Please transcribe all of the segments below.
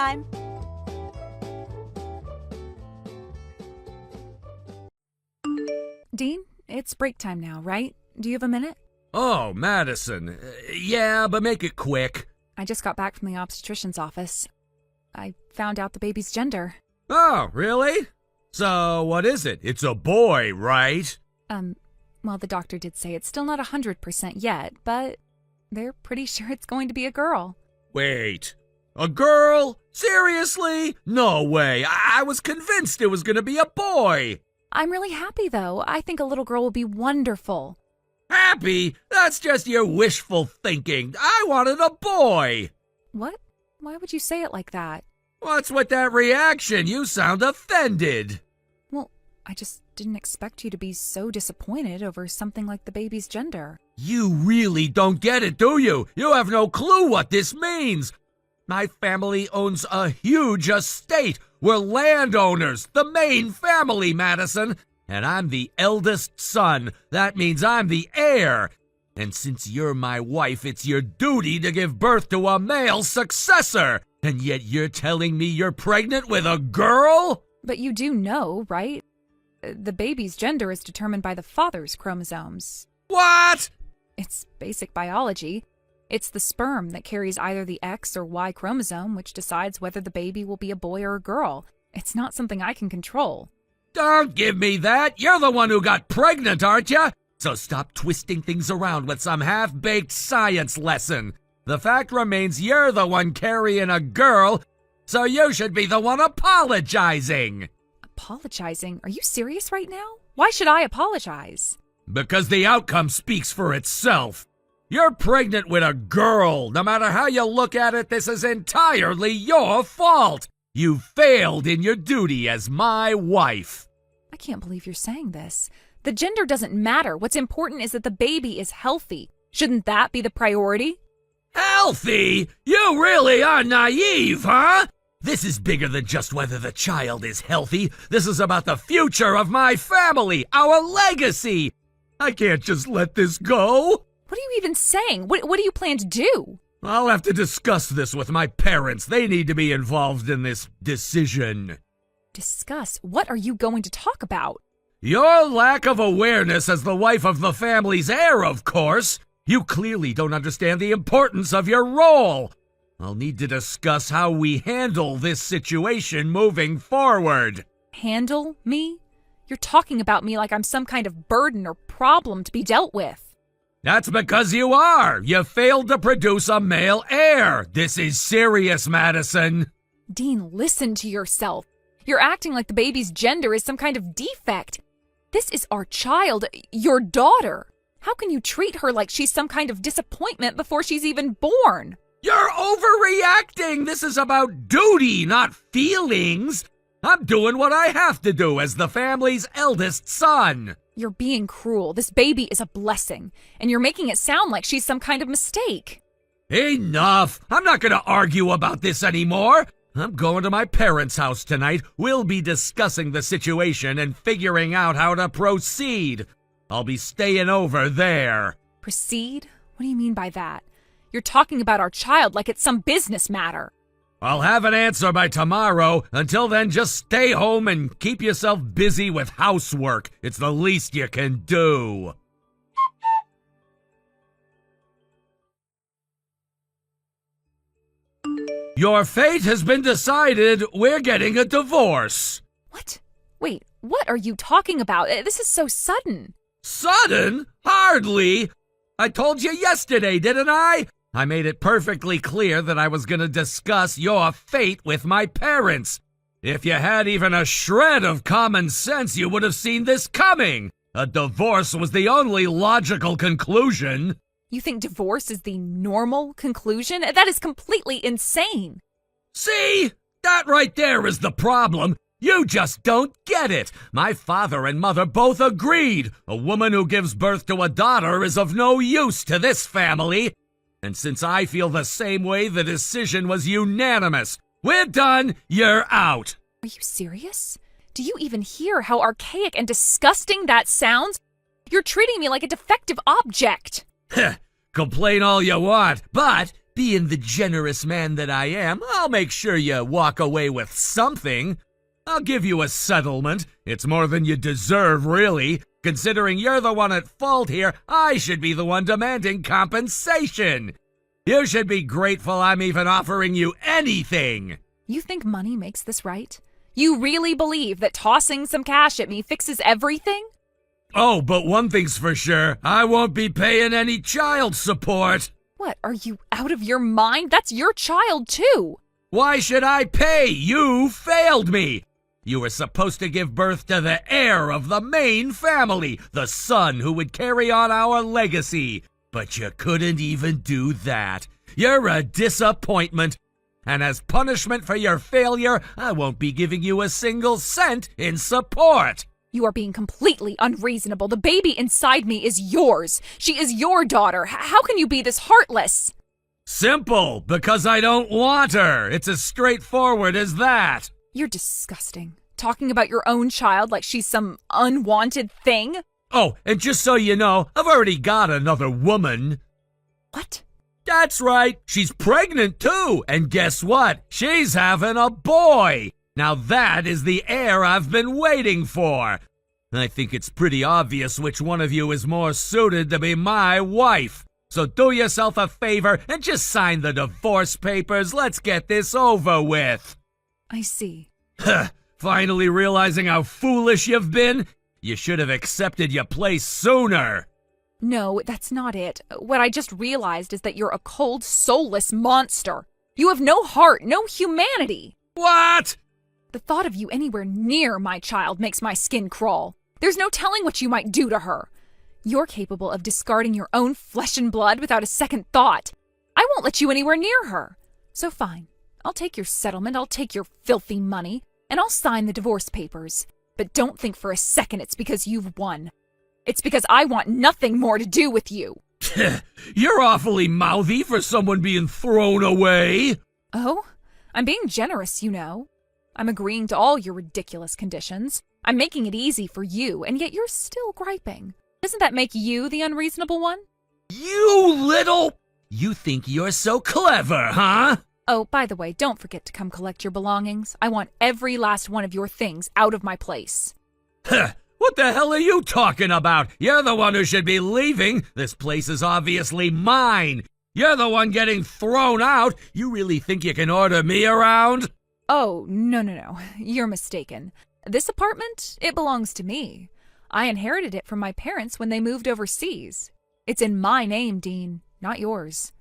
time? Dean, it's break time now, right? Do you have a minute? Oh, Madison. Yeah, but make it quick. I just got back from the obstetrician's office. I found out the baby's gender. Oh, really? So, what is it? It's a boy, right? Well, the doctor did say it's still not 100% yet, but they're pretty sure it's going to be a girl. Wait. A girl? Seriously? No way. I was convinced it was gonna be a boy. I'm really happy, though. I think a little girl will be wonderful. Happy? That's just your wishful thinking. I wanted a boy. What? Why would you say it like that? What's with that reaction? You sound offended. Well, I just didn't expect you to be so disappointed over something like the baby's gender. You really don't get it, do you? You have no clue what this means. My family owns a huge estate. We're landowners, the main family, Madison. And I'm the eldest son. That means I'm the heir. And since you're my wife, it's your duty to give birth to a male successor. And yet you're telling me you're pregnant with a girl? But you do know, right? The baby's gender is determined by the father's chromosomes. What? It's basic biology. It's the sperm that carries either the X or Y chromosome, which decides whether the baby will be a boy or a girl. It's not something I can control. Don't give me that. You're the one who got pregnant, aren't you? So stop twisting things around with some half-baked science lesson. The fact remains you're the one carrying a girl, so you should be the one apologizing. Apologizing? Are you serious right now? Why should I apologize? Because the outcome speaks for itself. You're pregnant with a girl. No matter how you look at it, this is entirely your fault. You failed in your duty as my wife. I can't believe you're saying this. The gender doesn't matter. What's important is that the baby is healthy. Shouldn't that be the priority? Healthy? You really are naive, huh? This is bigger than just whether the child is healthy. This is about the future of my family, our legacy. I can't just let this go. What are you even saying? What do you plan to do? I'll have to discuss this with my parents. They need to be involved in this decision. Discuss? What are you going to talk about? Your lack of awareness as the wife of the family's heir, of course. You clearly don't understand the importance of your role. I'll need to discuss how we handle this situation moving forward. Handle me? You're talking about me like I'm some kind of burden or problem to be dealt with. That's because you are. You failed to produce a male heir. This is serious, Madison. Dean, listen to yourself. You're acting like the baby's gender is some kind of defect. This is our child, your daughter. How can you treat her like she's some kind of disappointment before she's even born? You're overreacting. This is about duty, not feelings. I'm doing what I have to do as the family's eldest son. You're being cruel. This baby is a blessing, and you're making it sound like she's some kind of mistake. Enough! I'm not going to argue about this anymore. I'm going to my parents' house tonight. We'll be discussing the situation and figuring out how to proceed. I'll be staying over there. Proceed? What do you mean by that? You're talking about our child like it's some business matter. I'll have an answer by tomorrow. Until then, just stay home and keep yourself busy with housework. It's the least you can do. Your fate has been decided. We're getting a divorce. What? Wait, what are you talking about? This is so sudden. Sudden? Hardly. I told you yesterday, didn't I? I made it perfectly clear that I was going to discuss your fate with my parents. If you had even a shred of common sense, you would have seen this coming. A divorce was the only logical conclusion. You think divorce is the normal conclusion? That is completely insane. See? That right there is the problem. You just don't get it. My father and mother both agreed. A woman who gives birth to a daughter is of no use to this family. And since I feel the same way, the decision was unanimous. We're done. You're out. Are you serious? Do you even hear how archaic and disgusting that sounds? You're treating me like a defective object. Complain all you want, but being the generous man that I am, I'll make sure you walk away with something. I'll give you a settlement. It's more than you deserve, really. Considering you're the one at fault here, I should be the one demanding compensation. You should be grateful I'm even offering you anything. You think money makes this right? You really believe that tossing some cash at me fixes everything? Oh, but one thing's for sure. I won't be paying any child support. What, are you out of your mind? That's your child, too. Why should I pay? You failed me. You were supposed to give birth to the heir of the main family, the son who would carry on our legacy. But you couldn't even do that. You're a disappointment. And as punishment for your failure, I won't be giving you a single cent in support. You are being completely unreasonable. The baby inside me is yours. She is your daughter. How can you be this heartless? Simple, because I don't want her. It's as straightforward as that. You're disgusting. Talking about your own child like she's some unwanted thing? Oh, and just so you know, I've already got another woman. What? That's right. She's pregnant, too. And guess what? She's having a boy. Now that is the heir I've been waiting for. I think it's pretty obvious which one of you is more suited to be my wife. So do yourself a favor and just sign the divorce papers. Let's get this over with. I see. Finally realizing how foolish you've been? You should have accepted your place sooner. No, that's not it. What I just realized is that you're a cold, soulless monster. You have no heart, no humanity. What? The thought of you anywhere near my child makes my skin crawl. There's no telling what you might do to her. You're capable of discarding your own flesh and blood without a second thought. I won't let you anywhere near her. So fine. I'll take your settlement, I'll take your filthy money, and I'll sign the divorce papers. But don't think for a second it's because you've won. It's because I want nothing more to do with you. You're awfully mouthy for someone being thrown away. Oh? I'm being generous, you know. I'm agreeing to all your ridiculous conditions. I'm making it easy for you, and yet you're still griping. Doesn't that make you the unreasonable one? You little... You think you're so clever, huh? Oh, by the way, don't forget to come collect your belongings. I want every last one of your things out of my place. What the hell are you talking about? You're the one who should be leaving. This place is obviously mine. You're the one getting thrown out. You really think you can order me around? Oh, no. You're mistaken. This apartment, it belongs to me. I inherited it from my parents when they moved overseas. It's in my name, Dean, not yours.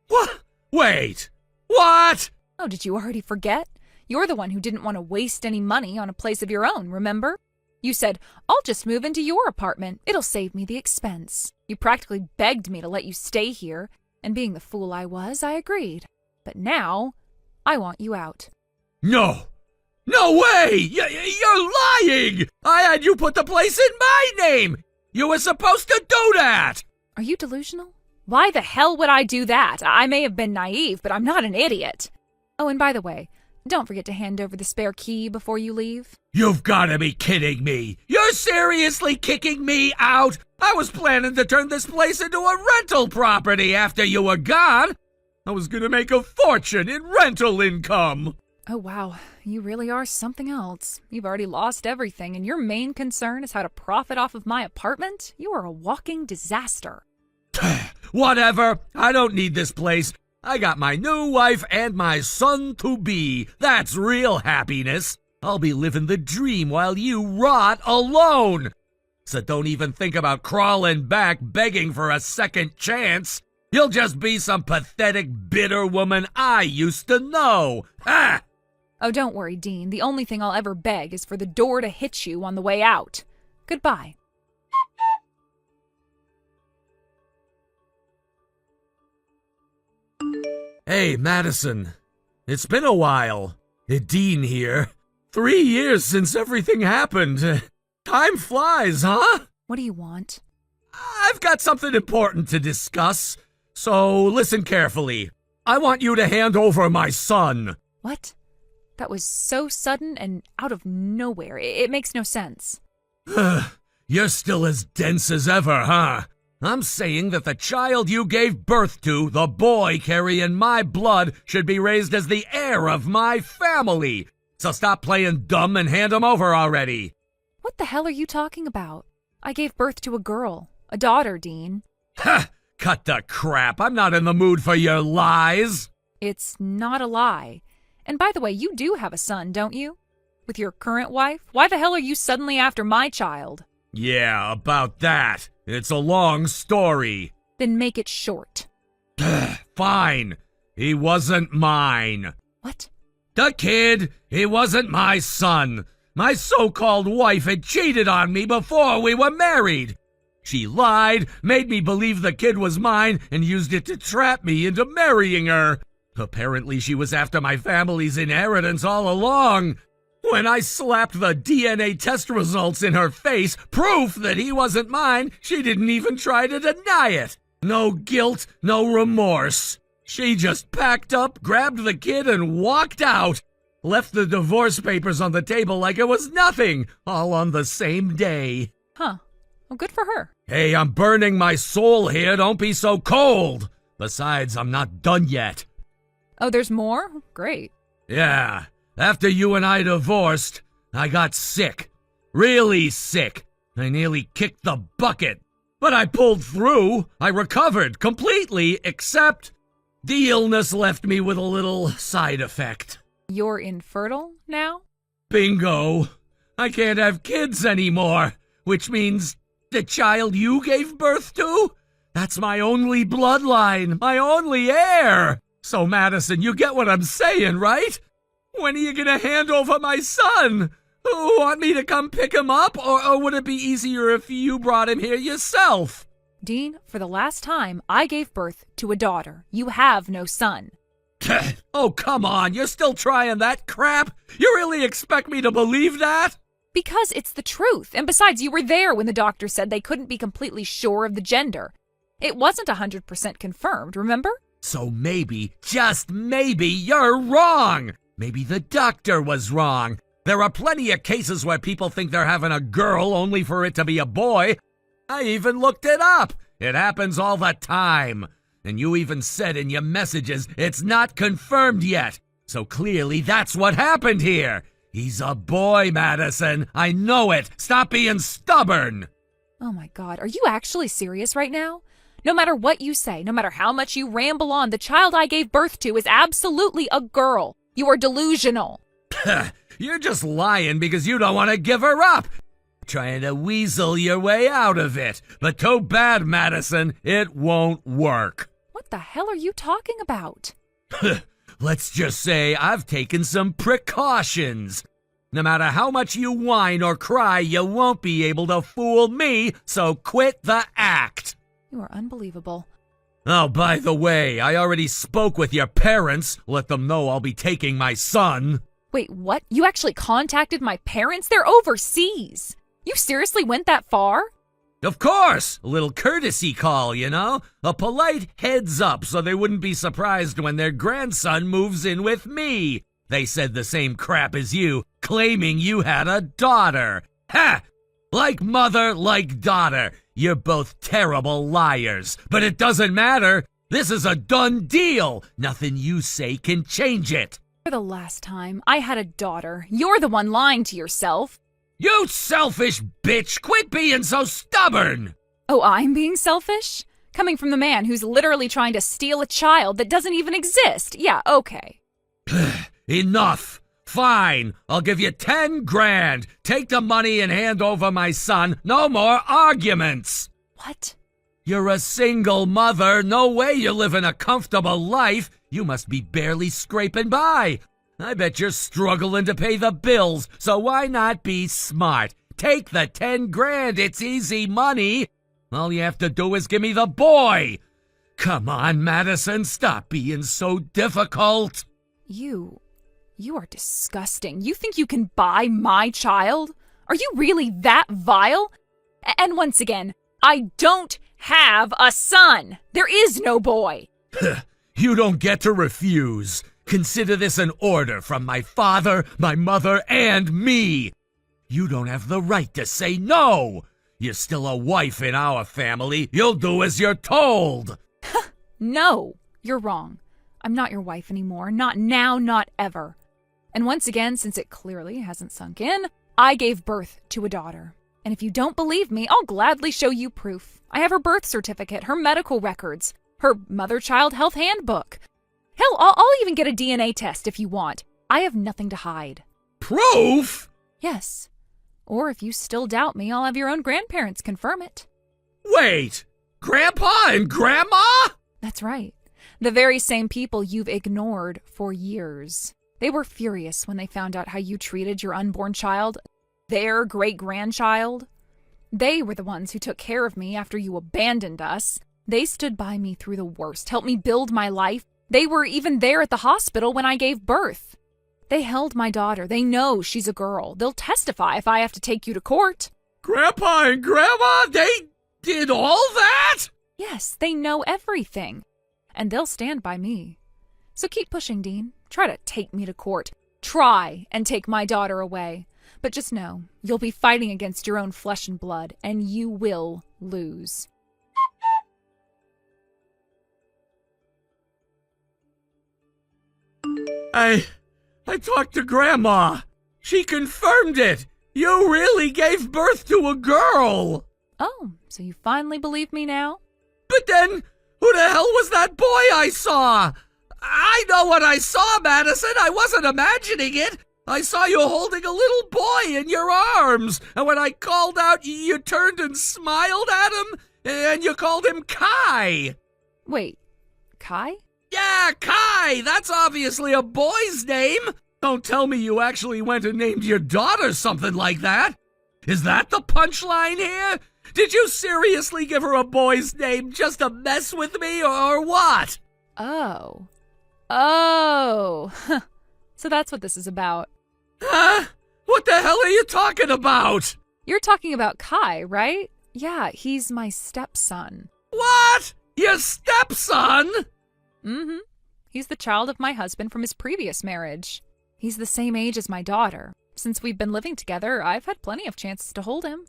What? Wait. What? Oh, did you already forget? You're the one who didn't want to waste any money on a place of your own, remember? You said, I'll just move into your apartment. It'll save me the expense. You practically begged me to let you stay here, and being the fool I was, I agreed. But now, I want you out. No. No way! You're lying! I had you put the place in my name! You were supposed to do that! Are you delusional? Why the hell would I do that? I may have been naive, but I'm not an idiot. Oh, and by the way, don't forget to hand over the spare key before you leave. You've got to be kidding me! You're seriously kicking me out? I was planning to turn this place into a rental property after you were gone! I was gonna make a fortune in rental income! Oh, wow. You really are something else. You've already lost everything, and your main concern is how to profit off of my apartment? You are a walking disaster. Whatever. I don't need this place. I got my new wife and my son-to-be. That's real happiness. I'll be living the dream while you rot alone. So don't even think about crawling back begging for a second chance. You'll just be some pathetic, bitter woman I used to know. Ha! Oh, don't worry, Dean. The only thing I'll ever beg is for the door to hit you on the way out. Goodbye. Hey, Madison. It's been a while. Dean here. 3 years since everything happened. Time flies, huh? What do you want? I've got something important to discuss, so listen carefully. I want you to hand over my son. What? That was so sudden and out of nowhere. It makes no sense. You're still as dense as ever, huh? I'm saying that the child you gave birth to, the boy carrying my blood, should be raised as the heir of my family. So stop playing dumb and hand him over already. What the hell are you talking about? I gave birth to a girl, a daughter, Dean. Ha! Cut the crap. I'm not in the mood for your lies. It's not a lie. And by the way, you do have a son, don't you? With your current wife? Why the hell are you suddenly after my child? Yeah, about that. It's a long story. Then make it short. Fine. He wasn't mine. What? The kid, he wasn't my son. My so-called wife had cheated on me before we were married. She lied, made me believe the kid was mine, and used it to trap me into marrying her. Apparently she was after my family's inheritance all along. When I slapped the DNA test results in her face, proof that he wasn't mine, she didn't even try to deny it. No guilt, no remorse. She just packed up, grabbed the kid, and walked out. Left the divorce papers on the table like it was nothing, all on the same day. Huh. Well, good for her. Hey, I'm burning my soul here. Don't be so cold. Besides, I'm not done yet. Oh, there's more? Great. Yeah. After you and I divorced, I got sick. Really sick. I nearly kicked the bucket. But I pulled through. I recovered completely, except the illness left me with a little side effect. You're infertile now? Bingo. I can't have kids anymore, which means the child you gave birth to? That's my only bloodline, my only heir. So, Madison, you get what I'm saying, right? When are you gonna hand over my son? Want me to come pick him up, or would it be easier if you brought him here yourself? Dean, for the last time, I gave birth to a daughter. You have no son. Oh, come on, you're still trying that crap? You really expect me to believe that? Because it's the truth. And besides, you were there when the doctor said they couldn't be completely sure of the gender. It wasn't 100% confirmed, remember? So maybe, just maybe, you're wrong. Maybe the doctor was wrong. There are plenty of cases where people think they're having a girl only for it to be a boy. I even looked it up. It happens all the time. And you even said in your messages it's not confirmed yet. So clearly that's what happened here. He's a boy, Madison. I know it. Stop being stubborn. Oh my God, are you actually serious right now? No matter what you say, no matter how much you ramble on, the child I gave birth to is absolutely a girl. You are delusional. You're just lying because you don't want to give her up. Trying to weasel your way out of it. But too bad, Madison. It won't work. What the hell are you talking about? Let's just say I've taken some precautions. No matter how much you whine or cry, you won't be able to fool me, so quit the act. You are unbelievable. Oh, by the way, I already spoke with your parents. Let them know I'll be taking my son. Wait, what? You actually contacted my parents? They're overseas. You seriously went that far? Of course! A little courtesy call, you know? A polite heads up so they wouldn't be surprised when their grandson moves in with me. They said the same crap as you, claiming you had a daughter. Ha! Like mother, like daughter. You're both terrible liars. But it doesn't matter. This is a done deal. Nothing you say can change it. For the last time, I had a daughter. You're the one lying to yourself. You selfish bitch! Quit being so stubborn! Oh, I'm being selfish? Coming from the man who's literally trying to steal a child that doesn't even exist. Yeah, okay. Enough! Fine, I'll give you 10 grand. Take the money and hand over my son. No more arguments. What? You're a single mother. No way you're living a comfortable life. You must be barely scraping by. I bet you're struggling to pay the bills, so why not be smart? Take the 10 grand, it's easy money. All you have to do is give me the boy. Come on, Madison, stop being so difficult. You are disgusting. You think you can buy my child? Are you really that vile? And once again, I don't have a son. There is no boy. You don't get to refuse. Consider this an order from my father, my mother, and me. You don't have the right to say no. You're still a wife in our family. You'll do as you're told. No, you're wrong. I'm not your wife anymore. Not now, not ever. And once again, since it clearly hasn't sunk in, I gave birth to a daughter. And if you don't believe me, I'll gladly show you proof. I have her birth certificate, her medical records, her mother-child health handbook. Hell, I'll even get a DNA test if you want. I have nothing to hide. Proof? Yes. Or if you still doubt me, I'll have your own grandparents confirm it. Wait, Grandpa and Grandma? That's right. The very same people you've ignored for years. They were furious when they found out how you treated your unborn child, their great-grandchild. They were the ones who took care of me after you abandoned us. They stood by me through the worst, helped me build my life. They were even there at the hospital when I gave birth. They held my daughter. They know she's a girl. They'll testify if I have to take you to court. Grandpa and Grandma, they did all that? Yes, they know everything. And they'll stand by me. So keep pushing, Dean. Try to take me to court. Try and take my daughter away. But just know, you'll be fighting against your own flesh and blood, and you will lose. I talked to Grandma. She confirmed it. You really gave birth to a girl. Oh, so you finally believe me now? But then, who the hell was that boy I saw? I know what I saw, Madison. I wasn't imagining it. I saw you holding a little boy in your arms. And when I called out, you turned and smiled at him, and you called him Kai. Wait, Kai? Yeah, Kai! That's obviously a boy's name! Don't tell me you actually went and named your daughter something like that! Is that the punchline here? Did you seriously give her a boy's name just to mess with me, or what? Oh. So that's what this is about. Huh? What the hell are you talking about? You're talking about Kai, right? Yeah, he's my stepson. What? Your stepson? Mm-hmm. He's the child of my husband from his previous marriage. He's the same age as my daughter. Since we've been living together, I've had plenty of chances to hold him.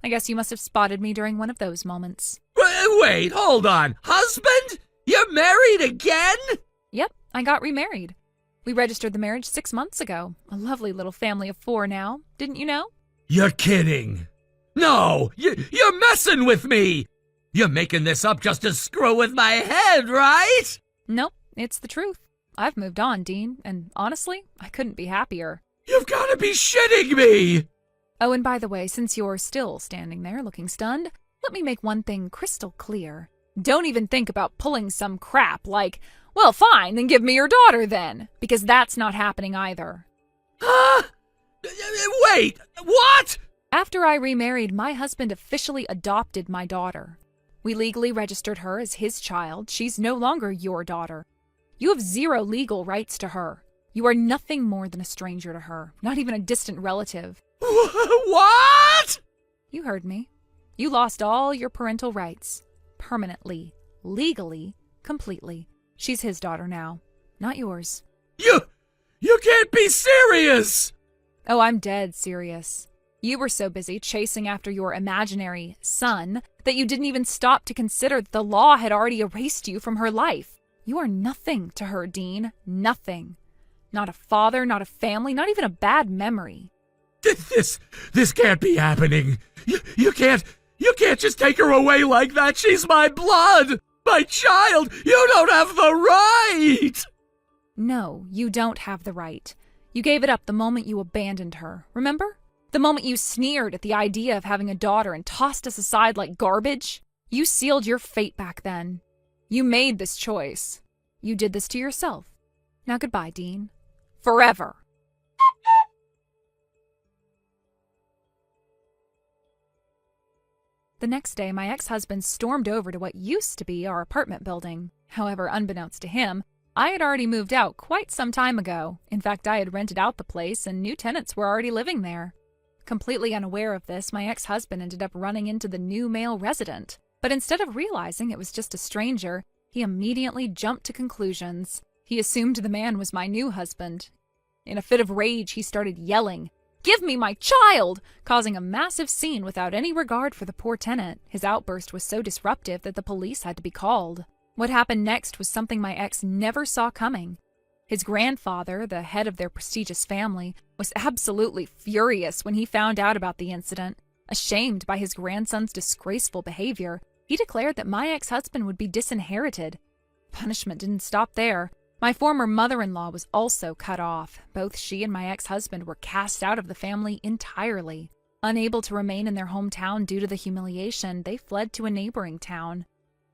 I guess you must have spotted me during one of those moments. Wait, hold on. Husband? You're married again? Yep, I got remarried. We registered the marriage 6 months ago. A lovely little family of 4 now. Didn't you know? You're kidding. No, you're messing with me. You're making this up just to screw with my head, right? Nope, it's the truth. I've moved on, Dean, and honestly, I couldn't be happier. You've got to be shitting me! Oh, and by the way, since you're still standing there looking stunned, let me make one thing crystal clear. Don't even think about pulling some crap like, well, fine, then give me your daughter then, because that's not happening either. Huh? Wait, what? After I remarried, my husband officially adopted my daughter. We legally registered her as his child. She's no longer your daughter. You have 0 legal rights to her. You are nothing more than a stranger to her, not even a distant relative. What? You heard me. You lost all your parental rights. Permanently. Legally. Completely. She's his daughter now. Not yours. You can't be serious! Oh, I'm dead serious. You were so busy chasing after your imaginary son that you didn't even stop to consider that the law had already erased you from her life. You are nothing to her, Dean. Nothing. Not a father, not a family, not even a bad memory. This can't be happening. You can't just take her away like that. She's my blood, my child. You don't have the right. No, you don't have the right. You gave it up the moment you abandoned her, remember? The moment you sneered at the idea of having a daughter and tossed us aside like garbage. You sealed your fate back then. You made this choice. You did this to yourself. Now goodbye, Dean. Forever. The next day, my ex-husband stormed over to what used to be our apartment building. However, unbeknownst to him, I had already moved out quite some time ago. In fact, I had rented out the place and new tenants were already living there. Completely unaware of this, my ex-husband ended up running into the new male resident. But instead of realizing it was just a stranger, he immediately jumped to conclusions. He assumed the man was my new husband. In a fit of rage, he started yelling, Give me my child!" causing a massive scene without any regard for the poor tenant. His outburst was so disruptive that the police had to be called. What happened next was something my ex never saw coming. His grandfather, the head of their prestigious family, was absolutely furious when he found out about the incident. Ashamed by his grandson's disgraceful behavior, he declared that my ex-husband would be disinherited. Punishment didn't stop there. My former mother-in-law was also cut off. Both she and my ex-husband were cast out of the family entirely. Unable to remain in their hometown due to the humiliation, they fled to a neighboring town.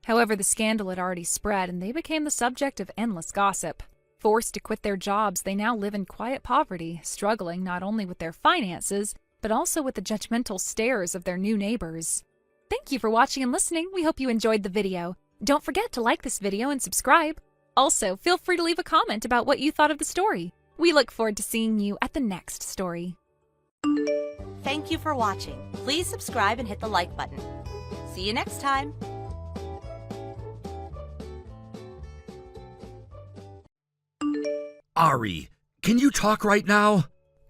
However, the scandal had already spread, and they became the subject of endless gossip. Forced to quit their jobs, they now live in quiet poverty, struggling not only with their finances, but also with the judgmental stares of their new neighbors. Thank you for watching and listening. We hope you enjoyed the video. Don't forget to like this video and subscribe. Also, feel free to leave a comment about what you thought of the story. We look forward to seeing you at the next story. Thank you for watching. Please subscribe and hit the like button. See you next time. Ari, can you talk right now?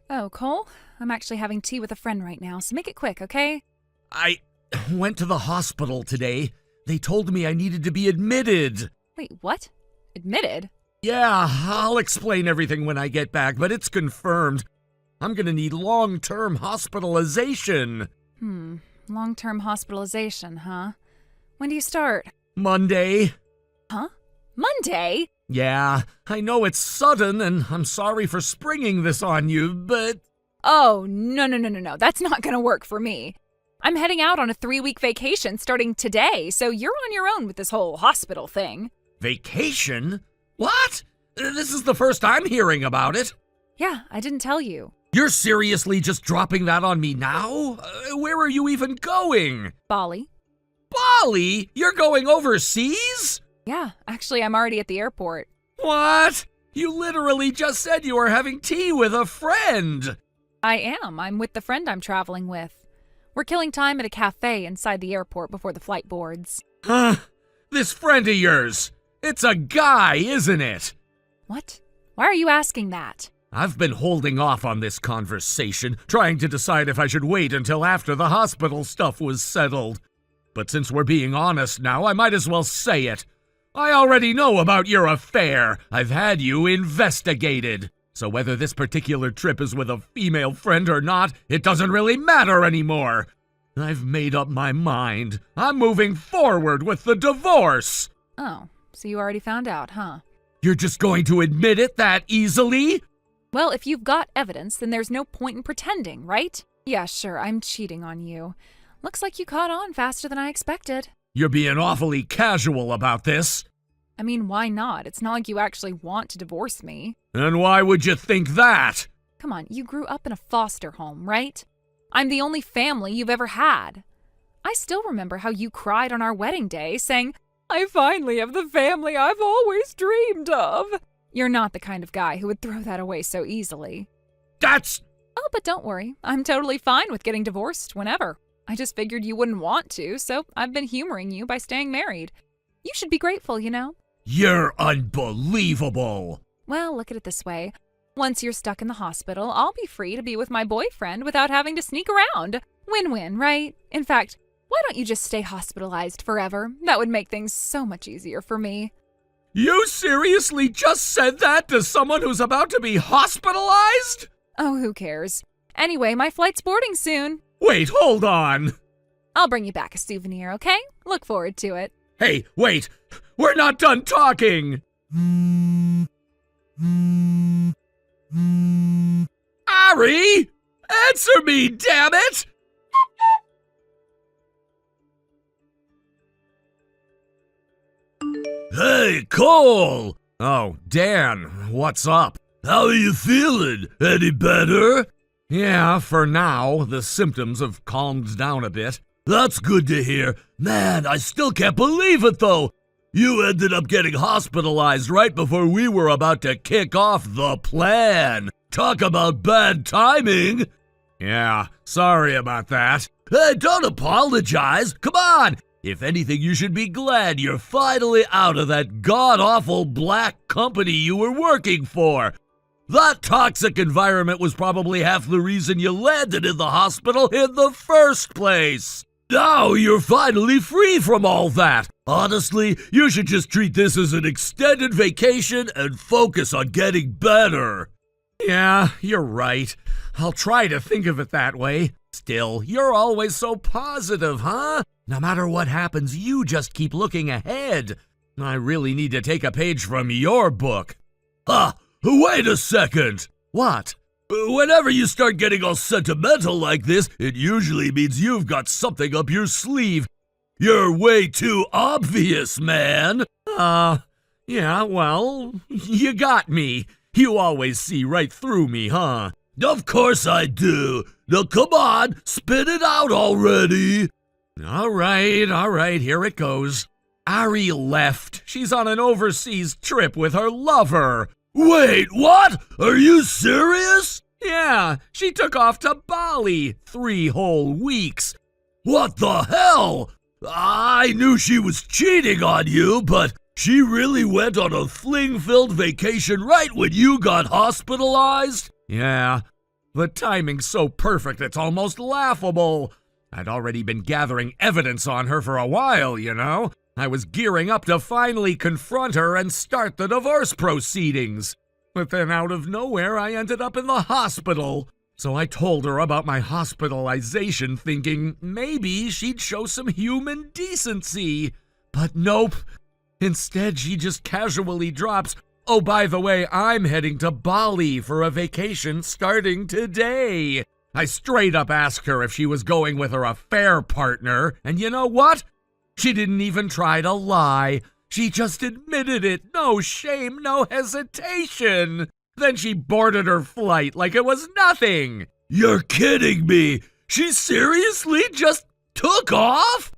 Oh, Cole? I'm actually having tea with a friend right now, so make it quick, okay? I went to the hospital today. They told me I needed to be admitted. Wait, what? Admitted? Yeah, I'll explain everything when I get back, but it's confirmed. I'm gonna need long-term hospitalization. Long-term hospitalization, huh? When do you start? Monday. Huh? Monday? Yeah, I know it's sudden, and I'm sorry for springing this on you, but... Oh, no. That's not gonna work for me. I'm heading out on a 3-week vacation starting today, so you're on your own with this whole hospital thing. Vacation? What? This is the first I'm hearing about it. Yeah, I didn't tell you. You're seriously just dropping that on me now? Where are you even going? Bali. Bali? You're going overseas? Yeah, actually, I'm already at the airport. What? You literally just said you were having tea with a friend. I am. I'm with the friend I'm traveling with. We're killing time at a cafe inside the airport before the flight boards. This friend of yours. It's a guy, isn't it? What? Why are you asking that? I've been holding off on this conversation, trying to decide if I should wait until after the hospital stuff was settled. But since we're being honest now, I might as well say it. I already know about your affair. I've had you investigated. So whether this particular trip is with a female friend or not, it doesn't really matter anymore. I've made up my mind. I'm moving forward with the divorce. Oh, so you already found out, huh? You're just going to admit it that easily? Well, if you've got evidence, then there's no point in pretending, right? Yeah, sure, I'm cheating on you. Looks like you caught on faster than I expected. You're being awfully casual about this. I mean, why not? It's not like you actually want to divorce me. And why would you think that? Come on, you grew up in a foster home, right? I'm the only family you've ever had. I still remember how you cried on our wedding day, saying, "I finally have the family I've always dreamed of." You're not the kind of guy who would throw that away so easily. That's... Oh, but don't worry. I'm totally fine with getting divorced whenever. I just figured you wouldn't want to, so I've been humoring you by staying married. You should be grateful, you know? You're unbelievable. Well, look at it this way. Once you're stuck in the hospital, I'll be free to be with my boyfriend without having to sneak around. Win-win, right? In fact, why don't you just stay hospitalized forever? That would make things so much easier for me. You seriously just said that to someone who's about to be hospitalized? Oh, who cares? Anyway, my flight's boarding soon. Wait, hold on. I'll bring you back a souvenir, okay? Look forward to it. Hey, wait. We're not done talking. Ari! Answer me, damn it! Hey, Cole! Oh, Dan, what's up? How are you feeling? Any better? Yeah, for now. The symptoms have calmed down a bit. That's good to hear. Man, I still can't believe it, though. You ended up getting hospitalized right before we were about to kick off the plan. Talk about bad timing. Yeah, sorry about that. Hey, don't apologize. Come on. If anything, you should be glad you're finally out of that god-awful black company you were working for. That toxic environment was probably half the reason you landed in the hospital in the first place. Now you're finally free from all that. Honestly, you should just treat this as an extended vacation and focus on getting better. Yeah, you're right. I'll try to think of it that way. Still, you're always so positive, huh? No matter what happens, you just keep looking ahead. I really need to take a page from your book. Wait a second. What? Whenever you start getting all sentimental like this, it usually means you've got something up your sleeve. You're way too obvious, man. Yeah, well, you got me. You always see right through me, huh? Of course I do. Now come on, spit it out already. All right, here it goes. Ari left. She's on an overseas trip with her lover. Wait, what? Are you serious? Yeah, she took off to Bali 3 whole weeks. What the hell? I knew she was cheating on you, but she really went on a fling-filled vacation right when you got hospitalized? Yeah, the timing's so perfect it's almost laughable. I'd already been gathering evidence on her for a while, you know. I was gearing up to finally confront her and start the divorce proceedings. But then out of nowhere, I ended up in the hospital. So I told her about my hospitalization, thinking maybe she'd show some human decency. But nope. Instead, she just casually drops, "Oh, by the way, I'm heading to Bali for a vacation starting today." I straight up asked her if she was going with her affair partner, and you know what? She didn't even try to lie. She just admitted it. No shame, no hesitation. Then she boarded her flight like it was nothing. You're kidding me. She seriously just took off?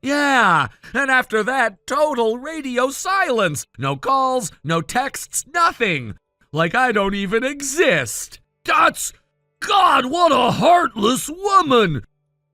Yeah, and after that, total radio silence. No calls, no texts, nothing. Like I don't even exist. God, what a heartless woman.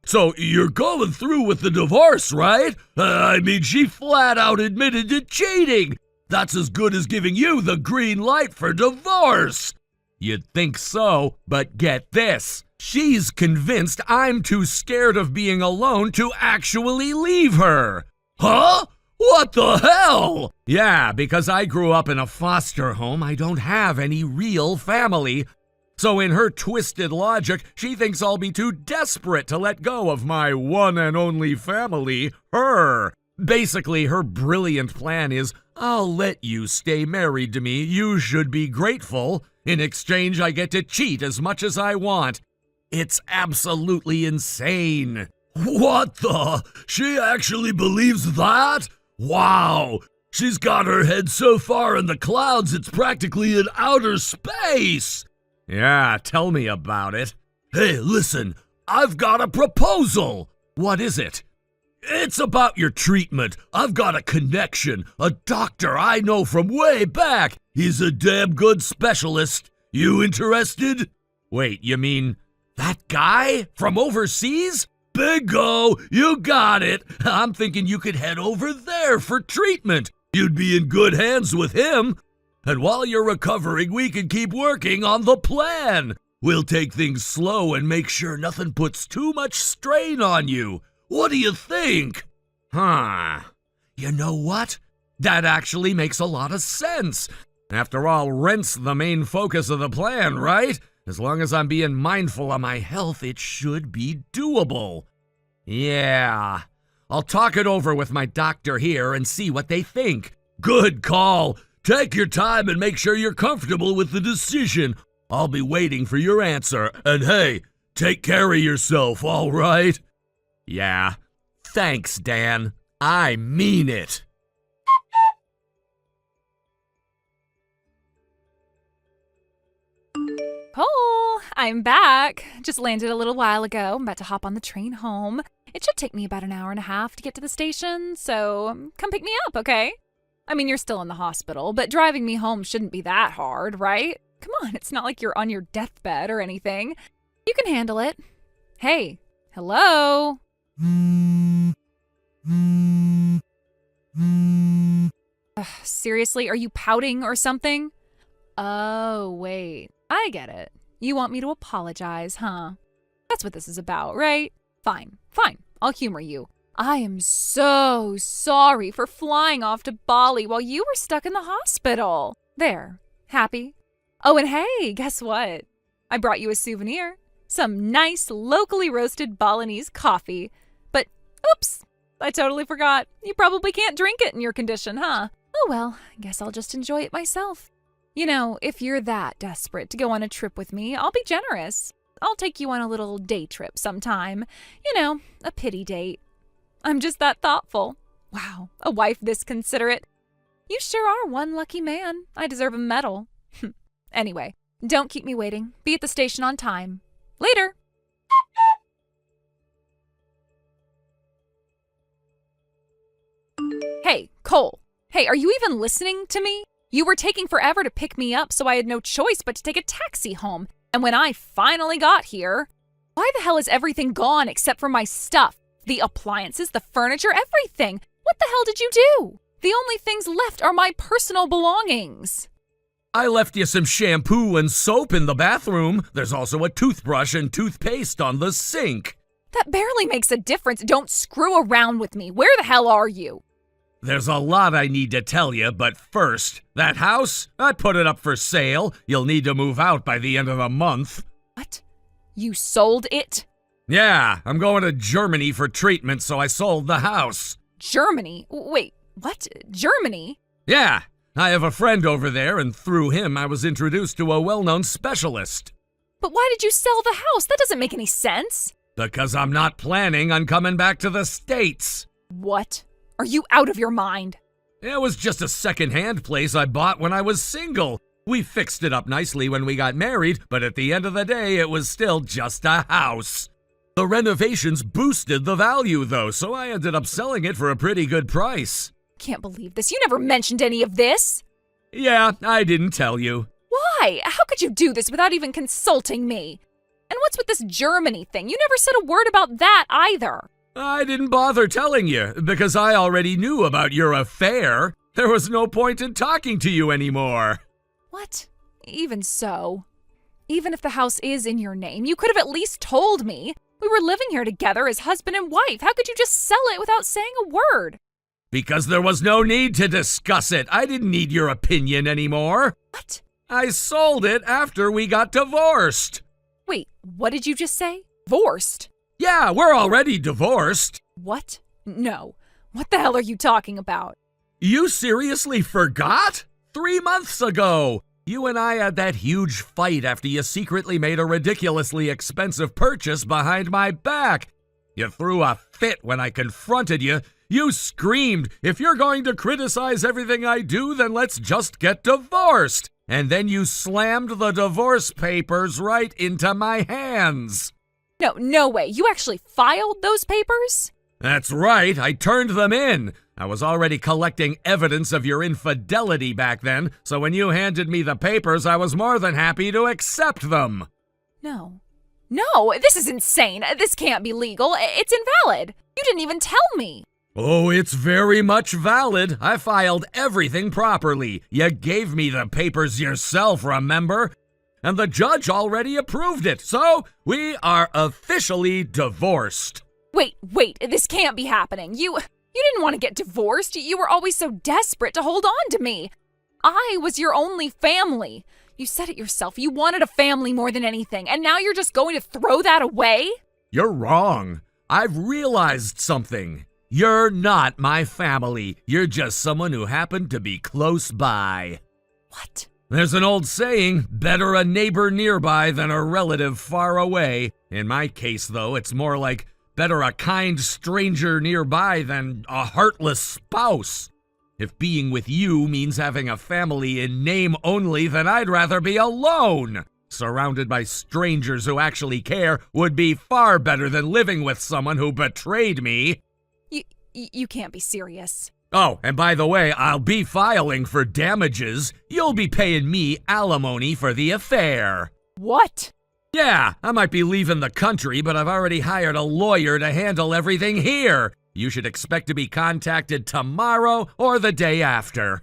So you're going through with the divorce, right? I mean, she flat out admitted to cheating. That's as good as giving you the green light for divorce. You'd think so, but get this. She's convinced I'm too scared of being alone to actually leave her. Huh? What the hell? Yeah, because I grew up in a foster home, I don't have any real family. So in her twisted logic, she thinks I'll be too desperate to let go of my one and only family, her. Basically, her brilliant plan is, I'll let you stay married to me, you should be grateful. In exchange, I get to cheat as much as I want. It's absolutely insane. What the? She actually believes that? Wow! She's got her head so far in the clouds it's practically in outer space! Yeah, tell me about it. Hey, listen, I've got a proposal. What is it? It's about your treatment. I've got a connection, a doctor I know from way back. He's a damn good specialist. You interested? Wait, you mean that guy from overseas? Bingo! You got it! I'm thinking you could head over there for treatment. You'd be in good hands with him. And while you're recovering, we can keep working on the plan. We'll take things slow and make sure nothing puts too much strain on you. What do you think? Huh. You know what? That actually makes a lot of sense. After all, rent's the main focus of the plan, right? As long as I'm being mindful of my health, it should be doable. Yeah. I'll talk it over with my doctor here and see what they think. Good call. Take your time and make sure you're comfortable with the decision. I'll be waiting for your answer. And hey, take care of yourself, all right? Yeah. Thanks, Dan. I mean it. Cole, I'm back. Just landed a little while ago. I'm about to hop on the train home. It should take me about an hour and a half to get to the station, so come pick me up, okay? I mean, you're still in the hospital, but driving me home shouldn't be that hard, right? Come on, it's not like you're on your deathbed or anything. You can handle it. Hey, hello? Seriously, are you pouting or something? Oh, wait. I get it. You want me to apologize, huh? That's what this is about, right? Fine. I'll humor you. I am so sorry for flying off to Bali while you were stuck in the hospital. There. Happy? Oh, and hey, guess what? I brought you a souvenir. Some nice, locally roasted Balinese coffee. But, oops, I totally forgot. You probably can't drink it in your condition, huh? Oh well, I guess I'll just enjoy it myself. You know, if you're that desperate to go on a trip with me, I'll be generous. I'll take you on a little day trip sometime. You know, a pity date. I'm just that thoughtful. Wow, a wife this considerate. You sure are one lucky man. I deserve a medal. Anyway, don't keep me waiting. Be at the station on time. Later. Hey, Cole. Hey, are you even listening to me? You were taking forever to pick me up, so I had no choice but to take a taxi home. And when I finally got here, why the hell is everything gone except for my stuff? The appliances, the furniture, everything. What the hell did you do? The only things left are my personal belongings. I left you some shampoo and soap in the bathroom. There's also a toothbrush and toothpaste on the sink. That barely makes a difference. Don't screw around with me. Where the hell are you? There's a lot I need to tell you, but first, that house, I put it up for sale. You'll need to move out by the end of the month. What? You sold it? Yeah, I'm going to Germany for treatment, so I sold the house. Germany? Wait, what? Germany? Yeah, I have a friend over there, and through him I was introduced to a well-known specialist. But why did you sell the house? That doesn't make any sense. Because I'm not planning on coming back to the States. What? Are you out of your mind? It was just a second-hand place I bought when I was single. We fixed it up nicely when we got married, but at the end of the day, it was still just a house. The renovations boosted the value, though, so I ended up selling it for a pretty good price. Can't believe this. You never mentioned any of this. Yeah, I didn't tell you. Why? How could you do this without even consulting me? And what's with this Germany thing? You never said a word about that either. I didn't bother telling you, because I already knew about your affair. There was no point in talking to you anymore. What? Even so. Even if the house is in your name, you could have at least told me. We were living here together as husband and wife. How could you just sell it without saying a word? Because there was no need to discuss it. I didn't need your opinion anymore. What? I sold it after we got divorced. Wait, what did you just say? Divorced? Yeah, we're already divorced. What? No. What the hell are you talking about? You seriously forgot? 3 months ago, you and I had that huge fight after you secretly made a ridiculously expensive purchase behind my back. You threw a fit when I confronted you. You screamed, "If you're going to criticize everything I do, then let's just get divorced." And then you slammed the divorce papers right into my hands. No way. You actually filed those papers? That's right, I turned them in. I was already collecting evidence of your infidelity back then, so when you handed me the papers, I was more than happy to accept them. No, this is insane. This can't be legal. It's invalid. You didn't even tell me. Oh, it's very much valid. I filed everything properly. You gave me the papers yourself, remember? And the judge already approved it, so we are officially divorced. Wait, this can't be happening. You didn't want to get divorced. You were always so desperate to hold on to me. I was your only family. You said it yourself. You wanted a family more than anything, and now you're just going to throw that away? You're wrong. I've realized something. You're not my family. You're just someone who happened to be close by. What? There's an old saying, better a neighbor nearby than a relative far away. In my case, though, it's more like better a kind stranger nearby than a heartless spouse. If being with you means having a family in name only, then I'd rather be alone. Surrounded by strangers who actually care would be far better than living with someone who betrayed me. You can't be serious. Oh, and by the way, I'll be filing for damages. You'll be paying me alimony for the affair. What? Yeah, I might be leaving the country, but I've already hired a lawyer to handle everything here. You should expect to be contacted tomorrow or the day after.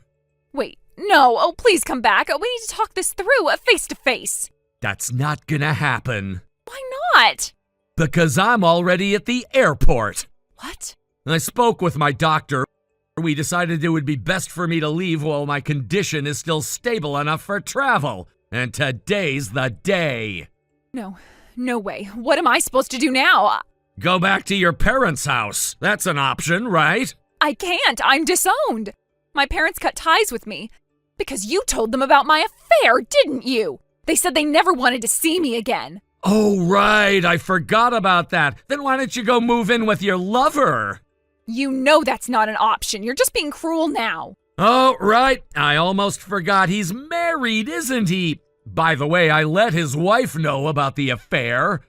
Wait, no. Oh, please come back. We need to talk this through, face to face. That's not gonna happen. Why not? Because I'm already at the airport. What? I spoke with my doctor. We decided it would be best for me to leave while my condition is still stable enough for travel. And today's the day. No way. What am I supposed to do now? Go back to your parents' house. That's an option, right? I can't. I'm disowned. My parents cut ties with me because you told them about my affair, didn't you? They said they never wanted to see me again. Oh, right. I forgot about that. Then why don't you go move in with your lover? You know that's not an option. You're just being cruel now. Oh, right. I almost forgot he's married, isn't he? By the way, I let his wife know about the affair.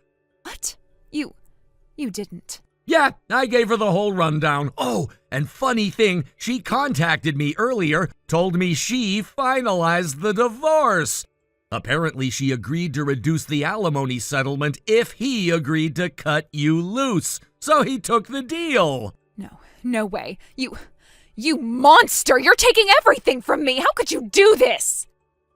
What? You didn't. Yeah, I gave her the whole rundown. Oh, and funny thing, she contacted me earlier, told me she finalized the divorce. Apparently, she agreed to reduce the alimony settlement if he agreed to cut you loose. So he took the deal. No way. You monster! You're taking everything from me! How could you do this?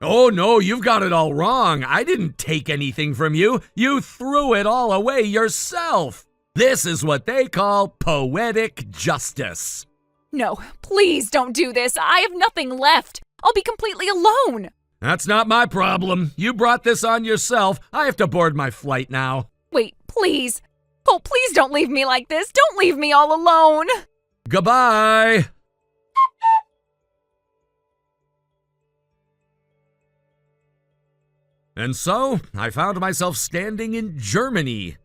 Oh no, you've got it all wrong. I didn't take anything from you. You threw it all away yourself. This is what they call poetic justice. No, please don't do this. I have nothing left. I'll be completely alone. That's not my problem. You brought this on yourself. I have to board my flight now. Wait, please. Oh, please don't leave me like this. Don't leave me all alone. Goodbye. And so, I found myself standing in Germany.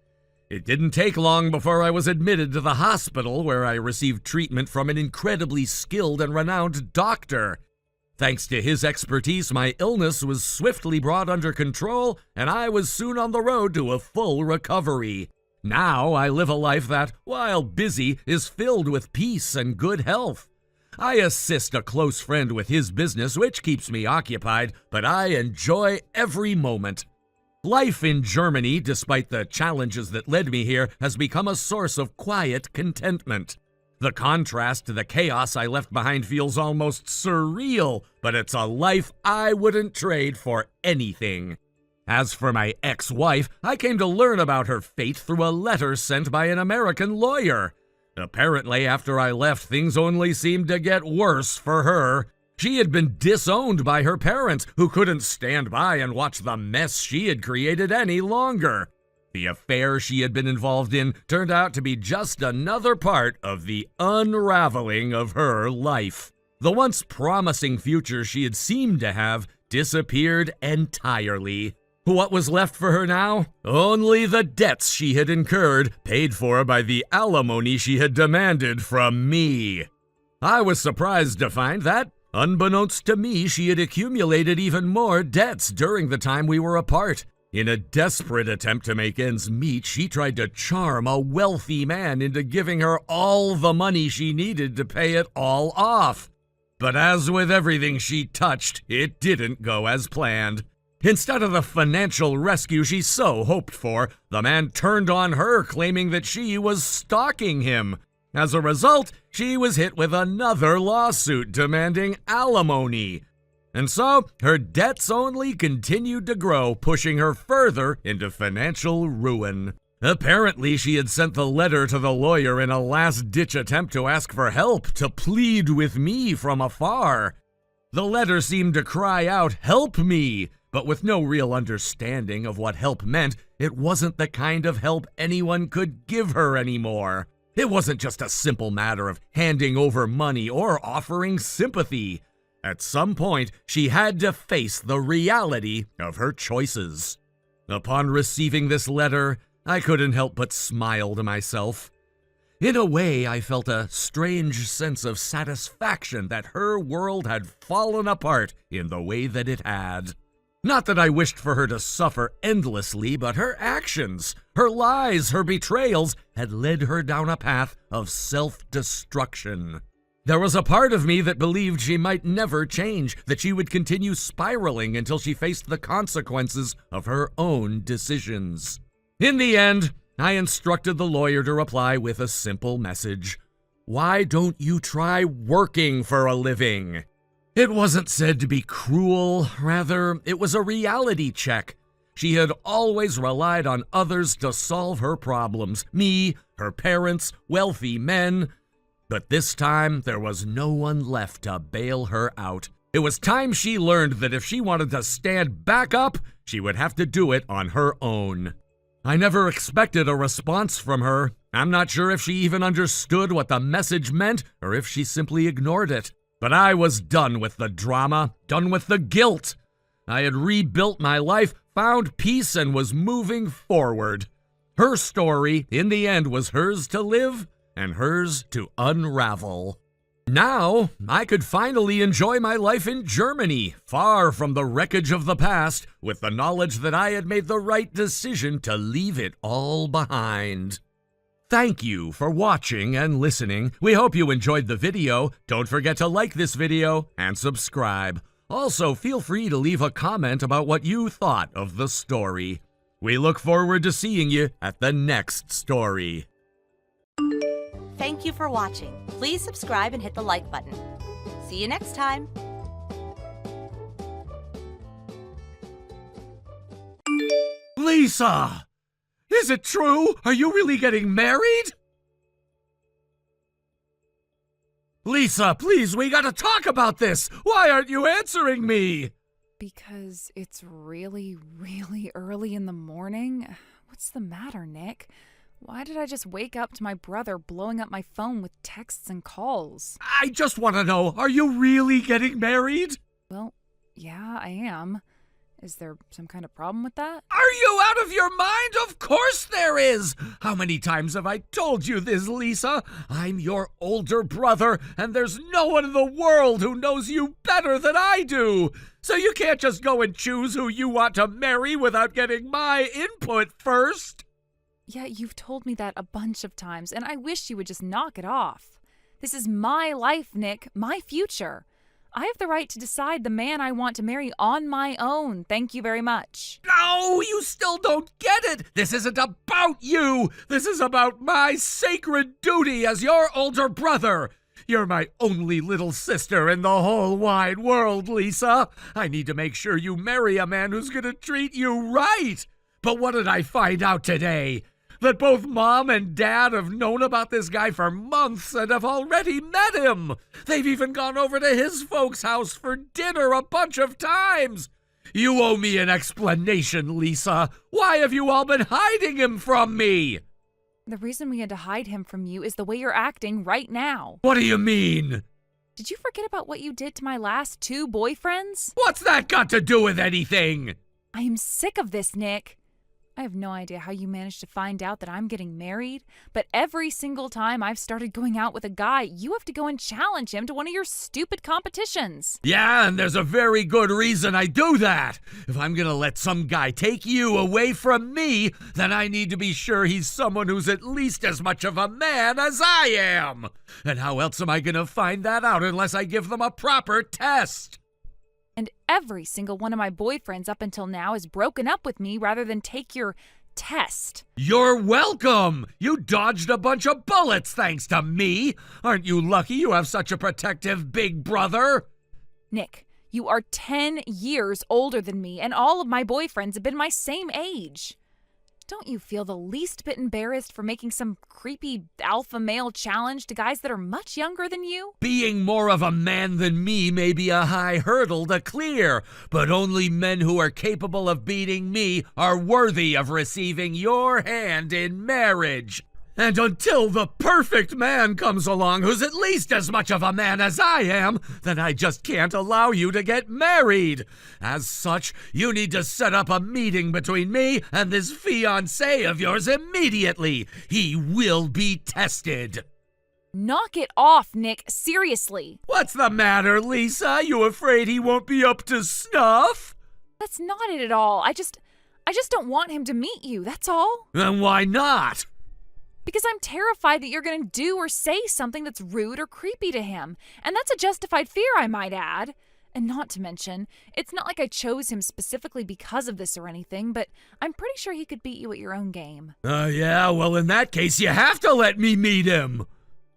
It didn't take long before I was admitted to the hospital where I received treatment from an incredibly skilled and renowned doctor. Thanks to his expertise, my illness was swiftly brought under control, and I was soon on the road to a full recovery. Now I live a life that, while busy, is filled with peace and good health. I assist a close friend with his business, which keeps me occupied, but I enjoy every moment. Life in Germany, despite the challenges that led me here, has become a source of quiet contentment. The contrast to the chaos I left behind feels almost surreal, but it's a life I wouldn't trade for anything. As for my ex-wife, I came to learn about her fate through a letter sent by an American lawyer. Apparently, after I left, things only seemed to get worse for her. She had been disowned by her parents, who couldn't stand by and watch the mess she had created any longer. The affair she had been involved in turned out to be just another part of the unraveling of her life. The once promising future she had seemed to have disappeared entirely. What was left for her now? Only the debts she had incurred, paid for by the alimony she had demanded from me. I was surprised to find that, unbeknownst to me, she had accumulated even more debts during the time we were apart. In a desperate attempt to make ends meet, she tried to charm a wealthy man into giving her all the money she needed to pay it all off. But as with everything she touched, it didn't go as planned. Instead of the financial rescue she so hoped for, the man turned on her, claiming that she was stalking him. As a result, she was hit with another lawsuit demanding alimony. And so, her debts only continued to grow, pushing her further into financial ruin. Apparently, she had sent the letter to the lawyer in a last-ditch attempt to ask for help, to plead with me from afar. The letter seemed to cry out, "Help me!" But with no real understanding of what help meant, it wasn't the kind of help anyone could give her anymore. It wasn't just a simple matter of handing over money or offering sympathy. At some point, she had to face the reality of her choices. Upon receiving this letter, I couldn't help but smile to myself. In a way, I felt a strange sense of satisfaction that her world had fallen apart in the way that it had. Not that I wished for her to suffer endlessly, but her actions, her lies, her betrayals had led her down a path of self-destruction. There was a part of me that believed she might never change, that she would continue spiraling until she faced the consequences of her own decisions. In the end, I instructed the lawyer to reply with a simple message. Why don't you try working for a living? It wasn't said to be cruel, rather, it was a reality check. She had always relied on others to solve her problems, me, her parents, wealthy men. But this time, there was no one left to bail her out. It was time she learned that if she wanted to stand back up, she would have to do it on her own. I never expected a response from her. I'm not sure if she even understood what the message meant or if she simply ignored it. But I was done with the drama, done with the guilt. I had rebuilt my life, found peace, and was moving forward. Her story, in the end, was hers to live and hers to unravel. Now, I could finally enjoy my life in Germany, far from the wreckage of the past, with the knowledge that I had made the right decision to leave it all behind. Thank you for watching and listening. We hope you enjoyed the video. Don't forget to like this video and subscribe. Also, feel free to leave a comment about what you thought of the story. We look forward to seeing you at the next story. Thank you for watching. Please subscribe and hit the like button. See you next time. Lisa! Is it true? Are you really getting married? Lisa, please, we gotta talk about this! Why aren't you answering me? Because it's really, really early in the morning. What's the matter, Nick? Why did I just wake up to my brother blowing up my phone with texts and calls? I just want to know, are you really getting married? Well, yeah, I am. Is there some kind of problem with that? Are you out of your mind? Of course there is! How many times have I told you this, Lisa? I'm your older brother, and there's no one in the world who knows you better than I do! So you can't just go and choose who you want to marry without getting my input first! Yeah, you've told me that a bunch of times, and I wish you would just knock it off. This is my life, Nick, my future. I have the right to decide the man I want to marry on my own. Thank you very much. No, you still don't get it. This isn't about you. This is about my sacred duty as your older brother. You're my only little sister in the whole wide world, Lisa. I need to make sure you marry a man who's gonna treat you right. But what did I find out today? That both Mom and Dad have known about this guy for months and have already met him. They've even gone over to his folks' house for dinner a bunch of times. You owe me an explanation, Lisa. Why have you all been hiding him from me? The reason we had to hide him from you is the way you're acting right now. What do you mean? Did you forget about what you did to my last 2 boyfriends? What's that got to do with anything? I am sick of this, Nick. I have no idea how you managed to find out that I'm getting married, but every single time I've started going out with a guy, you have to go and challenge him to one of your stupid competitions. Yeah, and there's a very good reason I do that. If I'm gonna let some guy take you away from me, then I need to be sure he's someone who's at least as much of a man as I am. And how else am I gonna find that out unless I give them a proper test? And every single one of my boyfriends up until now has broken up with me rather than take your test. You're welcome! You dodged a bunch of bullets thanks to me! Aren't you lucky you have such a protective big brother? Nick, you are 10 years older than me, and all of my boyfriends have been my same age. Don't you feel the least bit embarrassed for making some creepy alpha male challenge to guys that are much younger than you? Being more of a man than me may be a high hurdle to clear, but only men who are capable of beating me are worthy of receiving your hand in marriage. And until the perfect man comes along who's at least as much of a man as I am, then I just can't allow you to get married. As such, you need to set up a meeting between me and this fiancé of yours immediately. He will be tested. Knock it off, Nick. Seriously. What's the matter, Lisa? You afraid he won't be up to snuff? That's not it at all. I just don't want him to meet you, that's all. Then why not? Because I'm terrified that you're going to do or say something that's rude or creepy to him. And that's a justified fear, I might add. And not to mention, it's not like I chose him specifically because of this or anything, but I'm pretty sure he could beat you at your own game. Yeah, well, in that case, you have to let me meet him.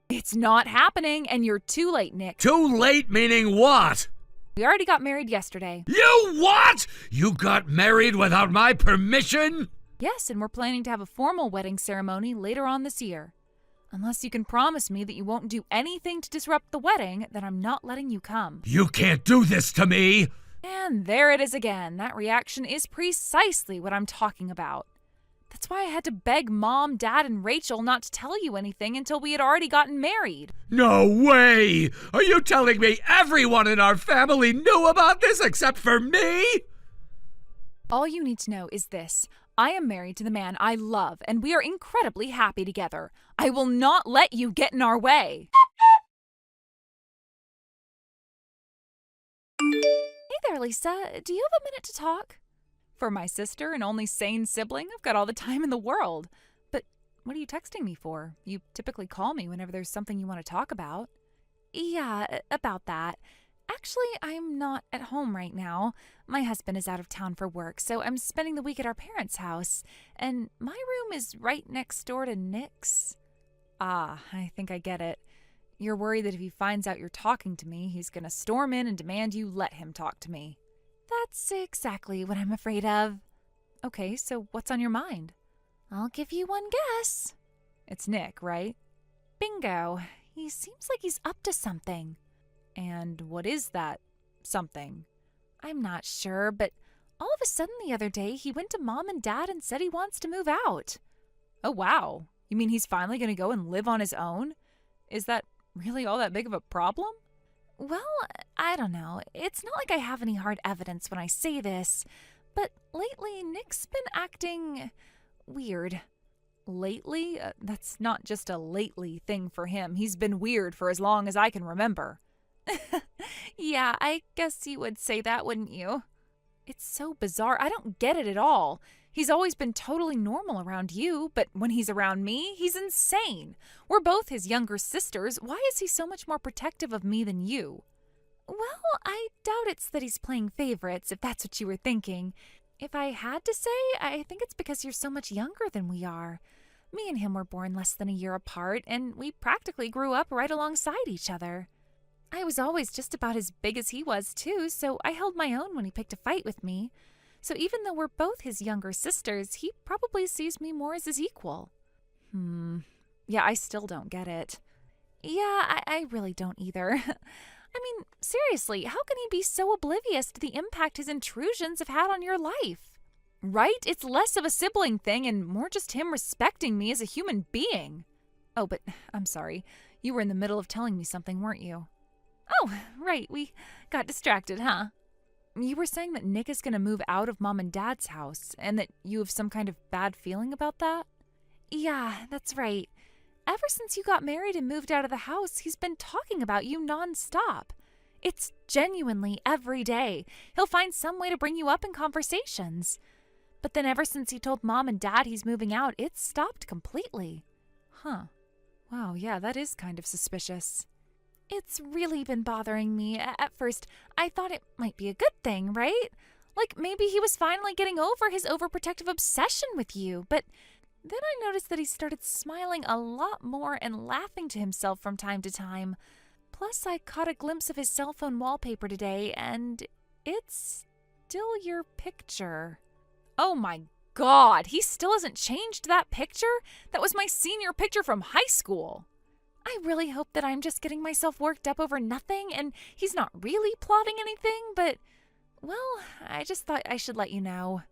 It's not happening, and you're too late, Nick. Too late meaning what? We already got married yesterday. You what? You got married without my permission? Yes, and we're planning to have a formal wedding ceremony later on this year. Unless you can promise me that you won't do anything to disrupt the wedding, then I'm not letting you come. You can't do this to me! And there it is again. That reaction is precisely what I'm talking about. That's why I had to beg Mom, Dad, and Rachel not to tell you anything until we had already gotten married. No way! Are you telling me everyone in our family knew about this except for me? All you need to know is this. I am married to the man I love, and we are incredibly happy together. I will not let you get in our way. Hey there, Lisa. Do you have a minute to talk? For my sister and only sane sibling, I've got all the time in the world. But what are you texting me for? You typically call me whenever there's something you want to talk about. Yeah, about that. Actually, I'm not at home right now. My husband is out of town for work, so I'm spending the week at our parents' house. And my room is right next door to Nick's. Ah, I think I get it. You're worried that if he finds out you're talking to me, he's going to storm in and demand you let him talk to me. That's exactly what I'm afraid of. Okay, so what's on your mind? I'll give you one guess. It's Nick, right? Bingo. He seems like he's up to something. And what is that something? I'm not sure, but all of a sudden the other day he went to Mom and Dad and said he wants to move out. Oh, wow. You mean he's finally going to go and live on his own? Is that really all that big of a problem? Well, I don't know. It's not like I have any hard evidence when I say this, but lately Nick's been acting weird. Lately? That's not just a lately thing for him. He's been weird for as long as I can remember. Yeah, I guess you would say that, wouldn't you? It's so bizarre. I don't get it at all. He's always been totally normal around you, but when he's around me, he's insane. We're both his younger sisters. Why is he so much more protective of me than you? Well, I doubt it's that he's playing favorites, if that's what you were thinking. If I had to say, I think it's because you're so much younger than we are. Me and him were born less than a year apart, and we practically grew up right alongside each other. I was always just about as big as he was, too, so I held my own when he picked a fight with me. So even though we're both his younger sisters, he probably sees me more as his equal. Yeah, I still don't get it. Yeah, I really don't either. I mean, seriously, how can he be so oblivious to the impact his intrusions have had on your life? Right? It's less of a sibling thing and more just him respecting me as a human being. Oh, but I'm sorry. You were in the middle of telling me something, weren't you? Oh, right. We got distracted, huh? You were saying that Nick is going to move out of Mom and Dad's house and that you have some kind of bad feeling about that? Yeah, that's right. Ever since you got married and moved out of the house, he's been talking about you nonstop. It's genuinely every day. He'll find some way to bring you up in conversations. But then ever since he told Mom and Dad he's moving out, it's stopped completely. Huh. Wow, yeah, that is kind of suspicious. It's really been bothering me. At first, I thought it might be a good thing, right? Like maybe he was finally getting over his overprotective obsession with you, but then I noticed that he started smiling a lot more and laughing to himself from time to time. Plus, I caught a glimpse of his cell phone wallpaper today, and it's still your picture. Oh my God, he still hasn't changed that picture? That was my senior picture from high school. I really hope that I'm just getting myself worked up over nothing and he's not really plotting anything, but, well, I just thought I should let you know.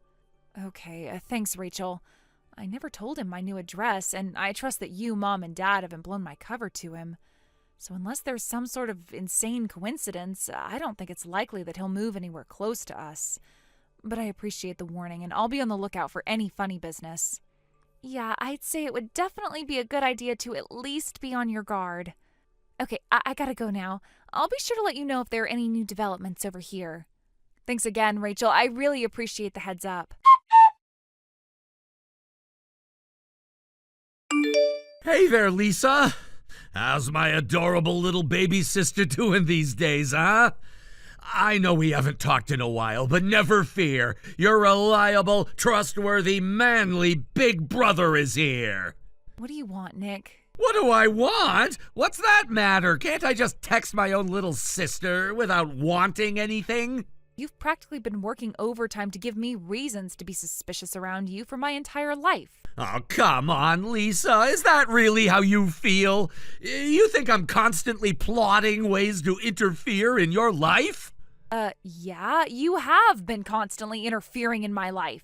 Okay, thanks, Rachel. I never told him my new address, and I trust that you, Mom, and Dad haven't blown my cover to him. So unless there's some sort of insane coincidence, I don't think it's likely that he'll move anywhere close to us. But I appreciate the warning, and I'll be on the lookout for any funny business. Yeah, I'd say it would definitely be a good idea to at least be on your guard. Okay, I gotta go now. I'll be sure to let you know if there are any new developments over here. Thanks again, Rachel. I really appreciate the heads up. Hey there, Lisa. How's my adorable little baby sister doing these days, huh? I know we haven't talked in a while, but never fear. Your reliable, trustworthy, manly big brother is here. What do you want, Nick? What do I want? What's that matter? Can't I just text my own little sister without wanting anything? You've practically been working overtime to give me reasons to be suspicious around you for my entire life. Oh, come on, Lisa. Is that really how you feel? You think I'm constantly plotting ways to interfere in your life? Yeah, you have been constantly interfering in my life.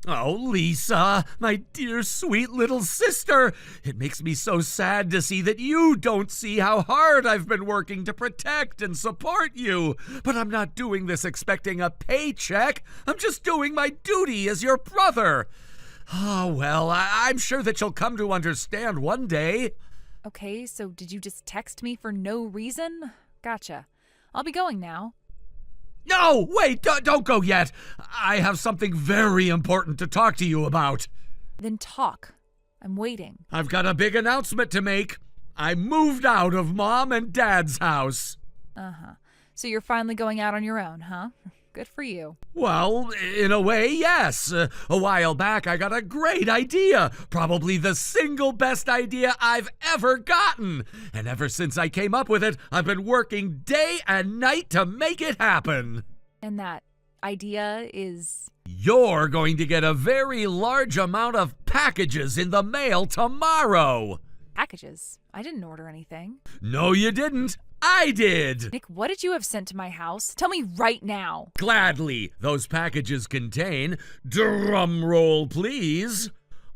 Oh, Lisa, my dear sweet little sister. It makes me so sad to see that you don't see how hard I've been working to protect and support you. But I'm not doing this expecting a paycheck. I'm just doing my duty as your brother. Oh, well, I'm sure that you'll come to understand one day. Okay, so did you just text me for no reason? Gotcha. I'll be going now. No, wait, don't go yet. I have something very important to talk to you about. Then talk. I'm waiting. I've got a big announcement to make. I moved out of Mom and Dad's house. Uh-huh. So you're finally going out on your own, huh? Good for you. Well, in a way, yes. A while back, I got a great idea. Probably the single best idea I've ever gotten. And ever since I came up with it, I've been working day and night to make it happen. And that idea is... You're going to get a very large amount of packages in the mail tomorrow. Packages? I didn't order anything. No, you didn't. I did! Nick, what did you have sent to my house? Tell me right now. Gladly. Those packages contain, drum roll please,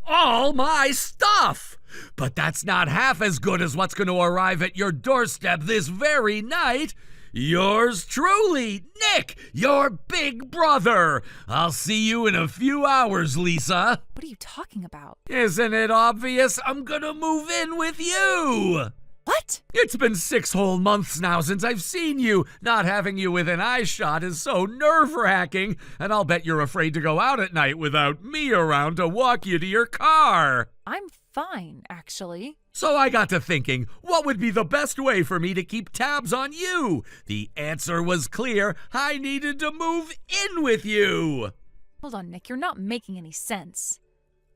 all my stuff! But that's not half as good as what's going to arrive at your doorstep this very night. Yours truly, Nick, your big brother. I'll see you in a few hours, Lisa. What are you talking about? Isn't it obvious? I'm gonna move in with you! What? It's been 6 whole months now since I've seen you. Not having you within eyeshot is so nerve-wracking, and I'll bet you're afraid to go out at night without me around to walk you to your car. I'm fine, actually. So I got to thinking, what would be the best way for me to keep tabs on you? The answer was clear. I needed to move in with you. Hold on, Nick, you're not making any sense.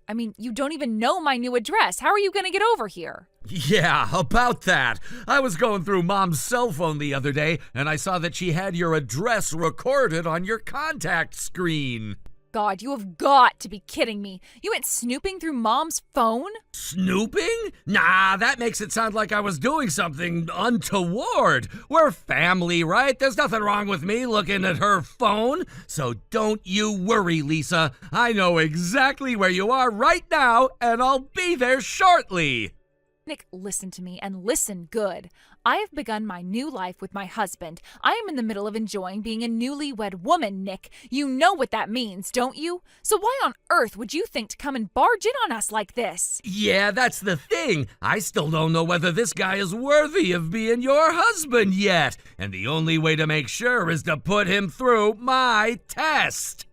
I mean, you don't even know my new address. How are you going to get over here? Yeah, about that. I was going through Mom's cell phone the other day, and I saw that she had your address recorded on your contact screen. God, you have got to be kidding me. You went snooping through Mom's phone? Snooping? Nah, that makes it sound like I was doing something untoward. We're family, right? There's nothing wrong with me looking at her phone. So don't you worry, Lisa. I know exactly where you are right now, and I'll be there shortly. Nick, listen to me, and listen good. I have begun my new life with my husband. I am in the middle of enjoying being a newlywed woman, Nick. You know what that means, don't you? So why on earth would you think to come and barge in on us like this? Yeah, that's the thing. I still don't know whether this guy is worthy of being your husband yet. And the only way to make sure is to put him through my test.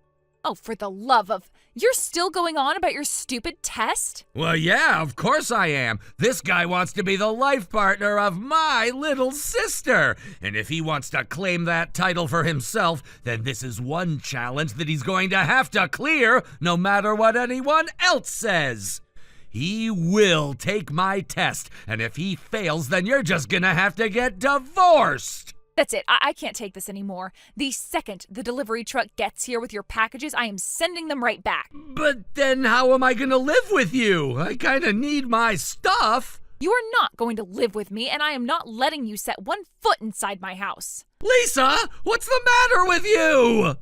Oh, for the love of... You're still going on about your stupid test? Well, yeah, of course I am. This guy wants to be the life partner of my little sister. And if he wants to claim that title for himself, then this is one challenge that he's going to have to clear, no matter what anyone else says. He will take my test, and if he fails, then you're just gonna have to get divorced. That's it. I can't take this anymore. The second the delivery truck gets here with your packages, I am sending them right back. But then how am I gonna live with you? I kinda need my stuff. You are not going to live with me, and I am not letting you set one foot inside my house. Lisa, what's the matter with you?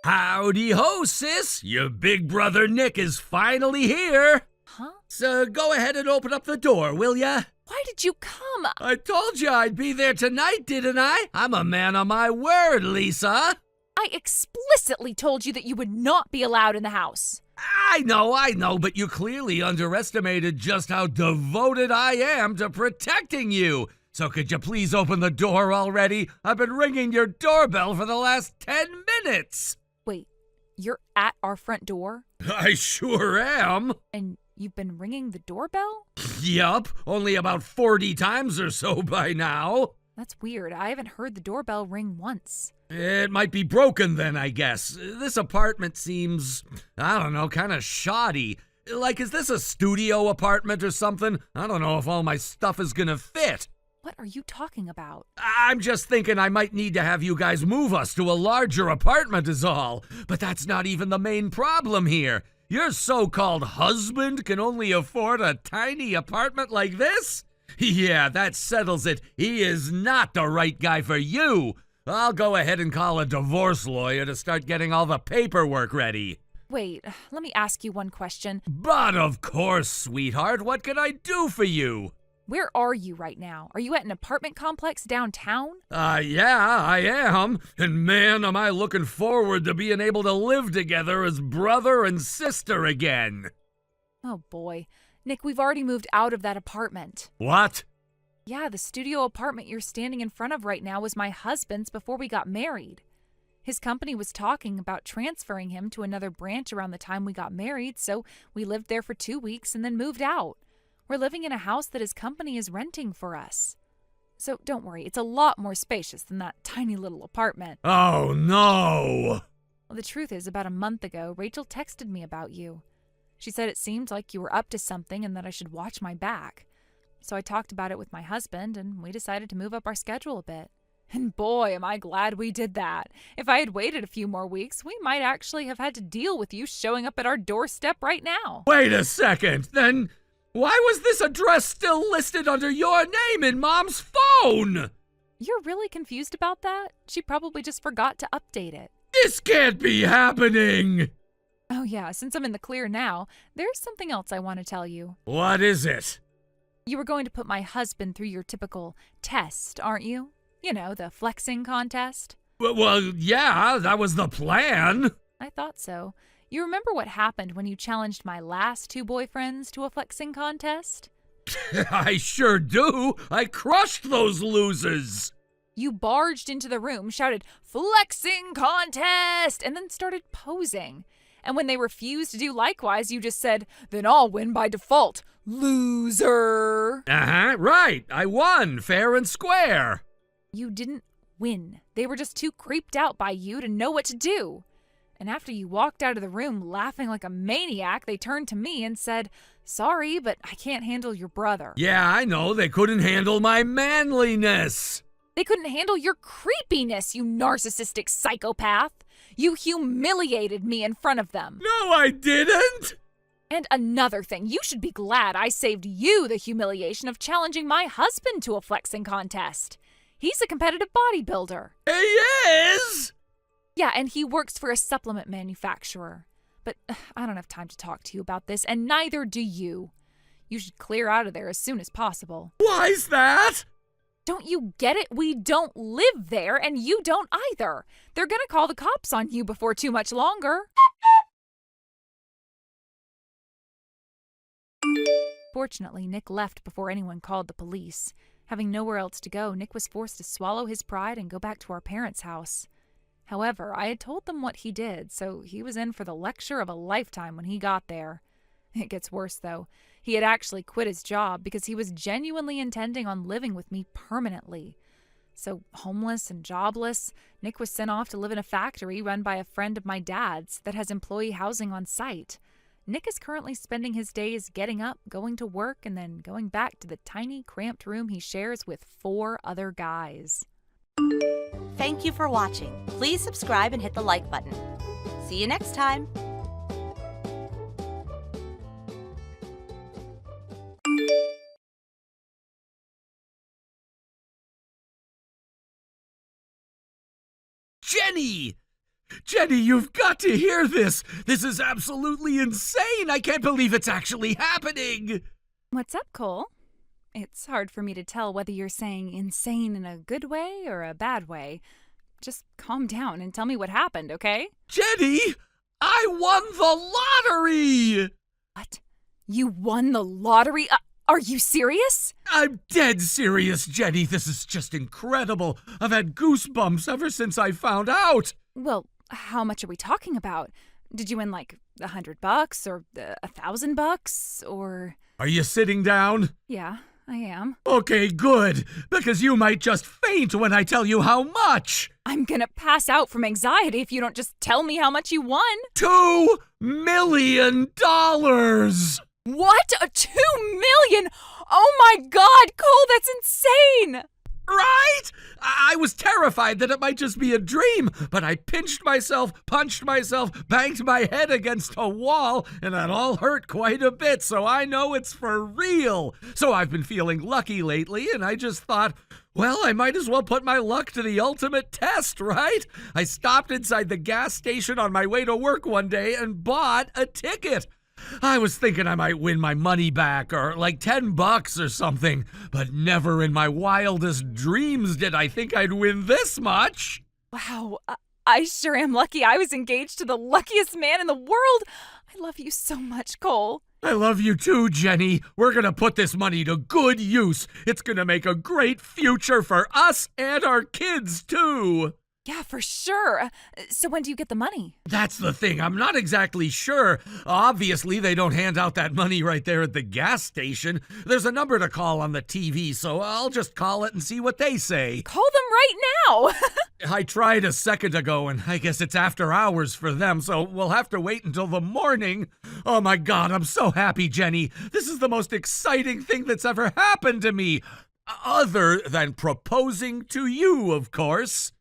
Howdy ho, sis. Your big brother Nick is finally here. Huh? So go ahead and open up the door, will ya? Why did you come? I told you I'd be there tonight, didn't I? I'm a man of my word, Lisa. I explicitly told you that you would not be allowed in the house. I know, but you clearly underestimated just how devoted I am to protecting you. So could you please open the door already? I've been ringing your doorbell for the last 10 minutes. Wait, you're at our front door? I sure am. And you've been ringing the doorbell? Yup, only about 40 times or so by now. That's weird. I haven't heard the doorbell ring once. It might be broken then, I guess. This apartment seems, I don't know, kind of shoddy. Like, is this a studio apartment or something? I don't know if all my stuff is gonna fit. What are you talking about? I'm just thinking I might need to have you guys move us to a larger apartment is all. But that's not even the main problem here. Your so-called husband can only afford a tiny apartment like this? Yeah, that settles it. He is not the right guy for you. I'll go ahead and call a divorce lawyer to start getting all the paperwork ready. Wait, let me ask you one question. But of course, sweetheart, what can I do for you? Where are you right now? Are you at an apartment complex downtown? Yeah, I am. And man, am I looking forward to being able to live together as brother and sister again. Oh boy. Nick, we've already moved out of that apartment. What? Yeah, the studio apartment you're standing in front of right now was my husband's before we got married. His company was talking about transferring him to another branch around the time we got married, so we lived there for 2 weeks and then moved out. We're living in a house that his company is renting for us. So don't worry, it's a lot more spacious than that tiny little apartment. Oh, no! Well, the truth is, about a month ago, Rachel texted me about you. She said it seemed like you were up to something and that I should watch my back. So I talked about it with my husband, and we decided to move up our schedule a bit. And boy, am I glad we did that. If I had waited a few more weeks, we might actually have had to deal with you showing up at our doorstep right now. Wait a second, then why was this address still listed under your name in Mom's phone? You're really confused about that? She probably just forgot to update it. This can't be happening! Oh yeah, since I'm in the clear now, there's something else I want to tell you. What is it? You were going to put my husband through your typical test, aren't you? You know, the flexing contest. Well, yeah, that was the plan. I thought so. You remember what happened when you challenged my last 2 boyfriends to a flexing contest? I sure do. I crushed those losers. You barged into the room, shouted, "Flexing contest!" and then started posing. And when they refused to do likewise, you just said, "Then I'll win by default. Loser!" Uh-huh, right. I won, fair and square. You didn't win. They were just too creeped out by you to know what to do. And after you walked out of the room laughing like a maniac, they turned to me and said, "Sorry, but I can't handle your brother." Yeah, I know. They couldn't handle my manliness. They couldn't handle your creepiness, you narcissistic psychopath. You humiliated me in front of them. No, I didn't. And another thing, you should be glad I saved you the humiliation of challenging my husband to a flexing contest. He's a competitive bodybuilder. He is? Yeah, and he works for a supplement manufacturer. But I don't have time to talk to you about this, and neither do you. You should clear out of there as soon as possible. Why's that? Don't you get it? We don't live there, and you don't either. They're gonna call the cops on you before too much longer. Fortunately, Nick left before anyone called the police. Having nowhere else to go, Nick was forced to swallow his pride and go back to our parents' house. However, I had told them what he did, so he was in for the lecture of a lifetime when he got there. It gets worse, though. He had actually quit his job because he was genuinely intending on living with me permanently. So, homeless and jobless, Nick was sent off to live in a factory run by a friend of my dad's that has employee housing on site. Nick is currently spending his days getting up, going to work, and then going back to the tiny, cramped room he shares with 4 other guys. Thank you for watching. Please subscribe and hit the like button. See you next time. Jenny! Jenny, you've got to hear this! This is absolutely insane! I can't believe it's actually happening! What's up, Cole? It's hard for me to tell whether you're saying insane in a good way or a bad way. Just calm down and tell me what happened, okay? Jenny! I won the lottery! What? You won the lottery? Are you serious? I'm dead serious, Jenny. This is just incredible. I've had goosebumps ever since I found out. Well, how much are we talking about? Did you win like $100 or $1,000 or? Are you sitting down? Yeah, I am. Okay, good, because you might just faint when I tell you how much. I'm gonna pass out from anxiety if you don't just tell me how much you won. $2 million! What? 2 million? Oh my God, Cole, that's insane! Right? I was terrified that it might just be a dream, but I pinched myself, punched myself, banged my head against a wall, and that all hurt quite a bit, so I know it's for real. So I've been feeling lucky lately, and I just thought, well, I might as well put my luck to the ultimate test, right? I stopped inside the gas station on my way to work one day and bought a ticket. I was thinking I might win my money back, or like $10 or something, but never in my wildest dreams did I think I'd win this much. Wow, I sure am lucky I was engaged to the luckiest man in the world. I love you so much, Cole. I love you too, Jenny. We're gonna put this money to good use. It's gonna make a great future for us and our kids too. Yeah, for sure. So when do you get the money? That's the thing. I'm not exactly sure. Obviously, they don't hand out that money right there at the gas station. There's a number to call on the TV, so I'll just call it and see what they say. Call them right now. I tried a second ago, and I guess it's after hours for them, so we'll have to wait until the morning. Oh my God, I'm so happy, Jenny. This is the most exciting thing that's ever happened to me. Other than proposing to you, of course.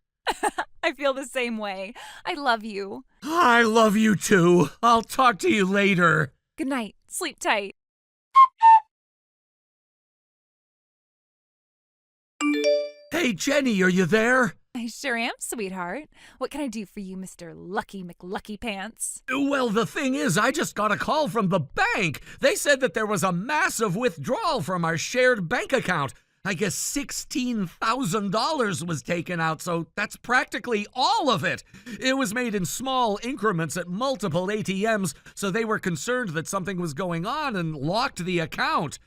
I feel the same way. I love you. I love you too. I'll talk to you later. Good night. Sleep tight. Hey, Jenny, are you there? I sure am, sweetheart. What can I do for you, Mr. Lucky McLucky Pants? Well, the thing is, I just got a call from the bank. They said that there was a massive withdrawal from our shared bank account. I guess $16,000 was taken out, so that's practically all of it. It was made in small increments at multiple ATMs, so they were concerned that something was going on and locked the account.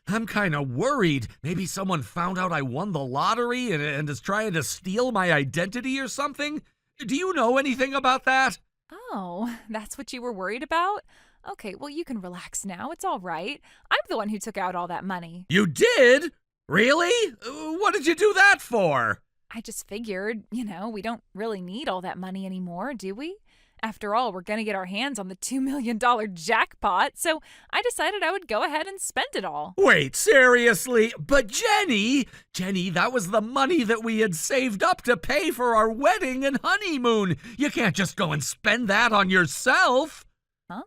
I'm kind of worried. Maybe someone found out I won the lottery and is trying to steal my identity or something. Do you know anything about that? Oh, that's what you were worried about? Okay, well, you can relax now. It's all right. I'm the one who took out all that money. You did? Really? What did you do that for? I just figured, we don't really need all that money anymore, do we? After all, we're going to get our hands on the $2 million jackpot, so I decided I would go ahead and spend it all. Wait, seriously? But Jenny, that was the money that we had saved up to pay for our wedding and honeymoon. You can't just go and spend that on yourself. Huh?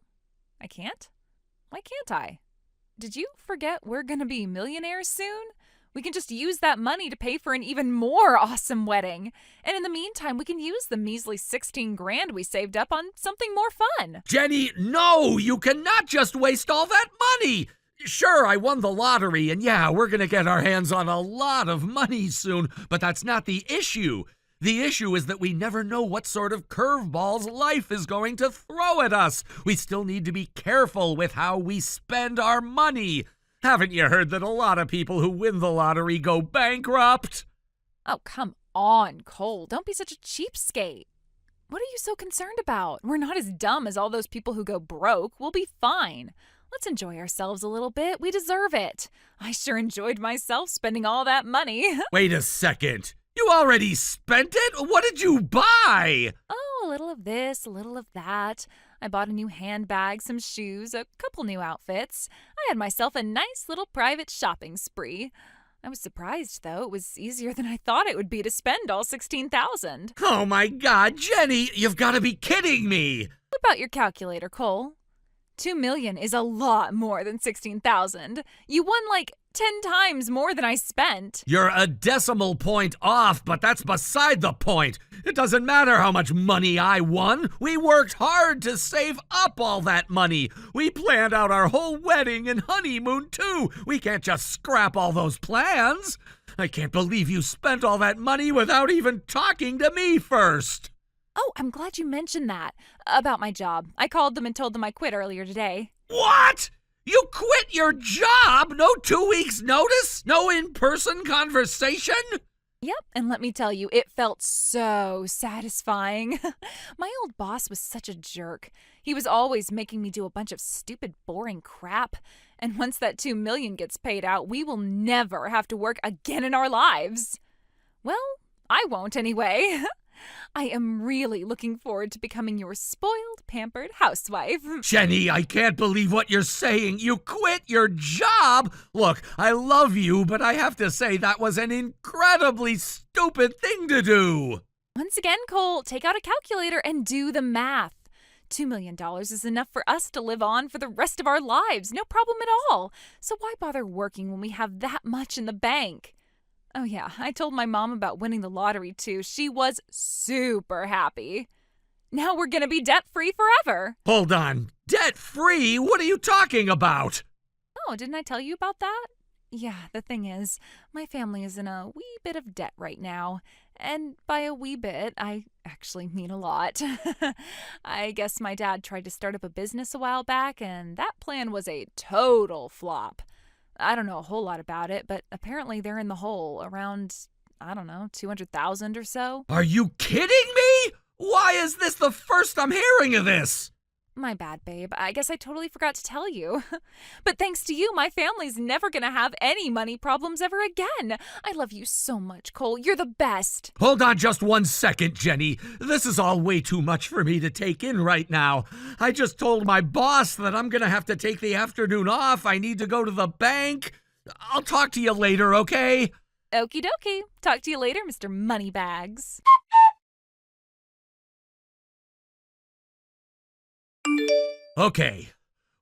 I can't? Why can't I? Did you forget we're going to be millionaires soon? We can just use that money to pay for an even more awesome wedding. And in the meantime, we can use the measly $16,000 we saved up on something more fun. Jenny, no, you cannot just waste all that money. Sure, I won the lottery, and yeah, we're going to get our hands on a lot of money soon, but that's not the issue. The issue is that we never know what sort of curveballs life is going to throw at us. We still need to be careful with how we spend our money. Haven't you heard that a lot of people who win the lottery go bankrupt? Oh, come on, Cole. Don't be such a cheapskate. What are you so concerned about? We're not as dumb as all those people who go broke. We'll be fine. Let's enjoy ourselves a little bit. We deserve it. I sure enjoyed myself spending all that money. Wait a second. You already spent it? What did you buy? Oh, a little of this, a little of that. I bought a new handbag, some shoes, a couple new outfits. I had myself a nice little private shopping spree. I was surprised, though. It was easier than I thought it would be to spend all $16,000. Oh my God, Jenny, you've got to be kidding me. What about your calculator, Cole? $2 million is a lot more than $16,000. You won like 10 times more than I spent. You're a decimal point off, but that's beside the point. It doesn't matter how much money I won. We worked hard to save up all that money. We planned out our whole wedding and honeymoon, too. We can't just scrap all those plans. I can't believe you spent all that money without even talking to me first. Oh, I'm glad you mentioned that. About my job. I called them and told them I quit earlier today. What? You quit your job? No 2 weeks notice? No in-person conversation? Yep, and let me tell you, it felt so satisfying. My old boss was such a jerk. He was always making me do a bunch of stupid, boring crap. And once that $2 million gets paid out, we will never have to work again in our lives. Well, I won't anyway. I am really looking forward to becoming your spoiled, pampered housewife. Jenny, I can't believe what you're saying. You quit your job? Look, I love you, but I have to say that was an incredibly stupid thing to do. Once again, Cole, take out a calculator and do the math. $2 million is enough for us to live on for the rest of our lives. No problem at all. So why bother working when we have that much in the bank? Oh yeah, I told my mom about winning the lottery too. She was super happy. Now we're gonna be debt-free forever. Hold on. Debt-free? What are you talking about? Oh, didn't I tell you about that? Yeah, the thing is, my family is in a wee bit of debt right now. And by a wee bit, I actually mean a lot. I guess my dad tried to start up a business a while back, and that plan was a total flop. I don't know a whole lot about it, but apparently they're in the hole around, I don't know, 200,000 or so. Are you kidding me? Why is this the first I'm hearing of this? My bad, babe. I guess I totally forgot to tell you. But thanks to you, my family's never gonna have any money problems ever again. I love you so much, Cole. You're the best. Hold on just 1 second, Jenny. This is all way too much for me to take in right now. I just told my boss that I'm gonna have to take the afternoon off. I need to go to the bank. I'll talk to you later, okay? Okie dokie. Talk to you later, Mr. Moneybags. Okay.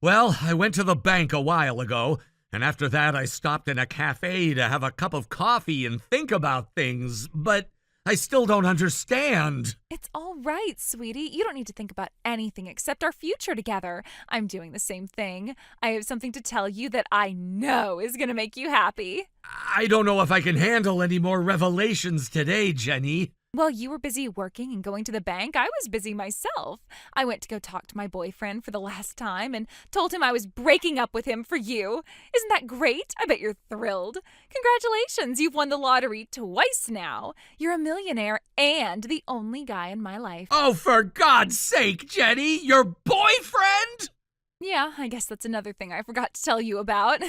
Well, I went to the bank a while ago, and after that I stopped in a cafe to have a cup of coffee and think about things, but I still don't understand. It's all right, sweetie. You don't need to think about anything except our future together. I'm doing the same thing. I have something to tell you that I know is going to make you happy. I don't know if I can handle any more revelations today, Jenny. While you were busy working and going to the bank, I was busy myself. I went to go talk to my boyfriend for the last time and told him I was breaking up with him for you. Isn't that great? I bet you're thrilled. Congratulations, you've won the lottery twice now. You're a millionaire and the only guy in my life. Oh, for God's sake, Jenny! Your boyfriend? Yeah, I guess that's another thing I forgot to tell you about.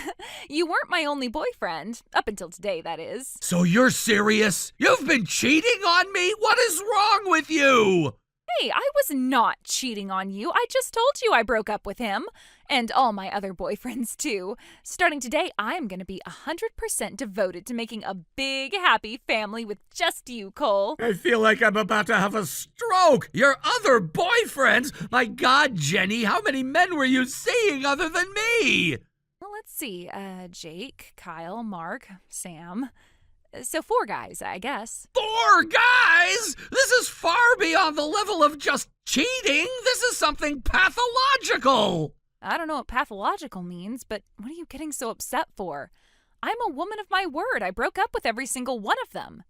You weren't my only boyfriend. Up until today, that is. So you're serious? You've been cheating on me? What is wrong with you? Hey, I was not cheating on you. I just told you I broke up with him. And all my other boyfriends, too. Starting today, I'm going to be 100% devoted to making a big, happy family with just you, Cole. I feel like I'm about to have a stroke. Your other boyfriends? My God, Jenny, how many men were you seeing other than me? Well, let's see. Jake, Kyle, Mark, Sam. So 4 guys, I guess. 4 guys? This is far beyond the level of just cheating. This is something pathological. I don't know what pathological means, but what are you getting so upset for? I'm a woman of my word. I broke up with every single one of them.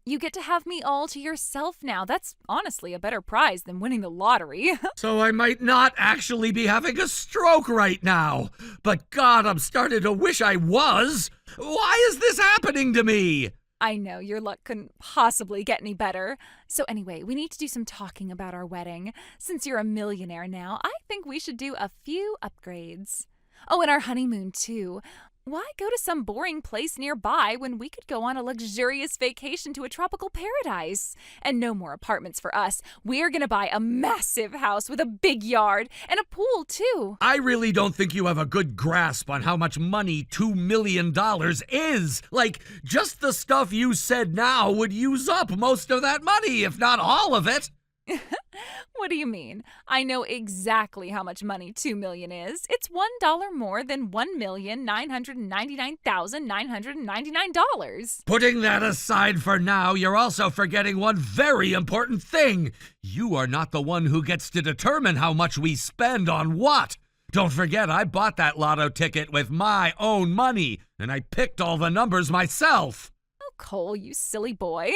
You get to have me all to yourself now. That's honestly a better prize than winning the lottery. So I might not actually be having a stroke right now. But God, I'm starting to wish I was. Why is this happening to me? I know, your luck couldn't possibly get any better. So anyway, we need to do some talking about our wedding. Since you're a millionaire now, I think we should do a few upgrades. Oh, and our honeymoon, too. Why go to some boring place nearby when we could go on a luxurious vacation to a tropical paradise? And no more apartments for us. We're gonna buy a massive house with a big yard and a pool, too. I really don't think you have a good grasp on how much money $2 million is. Like, just the stuff you said now would use up most of that money, if not all of it. What do you mean? I know exactly how much money $2 million is. It's $1 more than $1,999,999. Putting that aside for now, you're also forgetting one very important thing. You are not the one who gets to determine how much we spend on what. Don't forget, I bought that lotto ticket with my own money, and I picked all the numbers myself. Cole, you silly boy.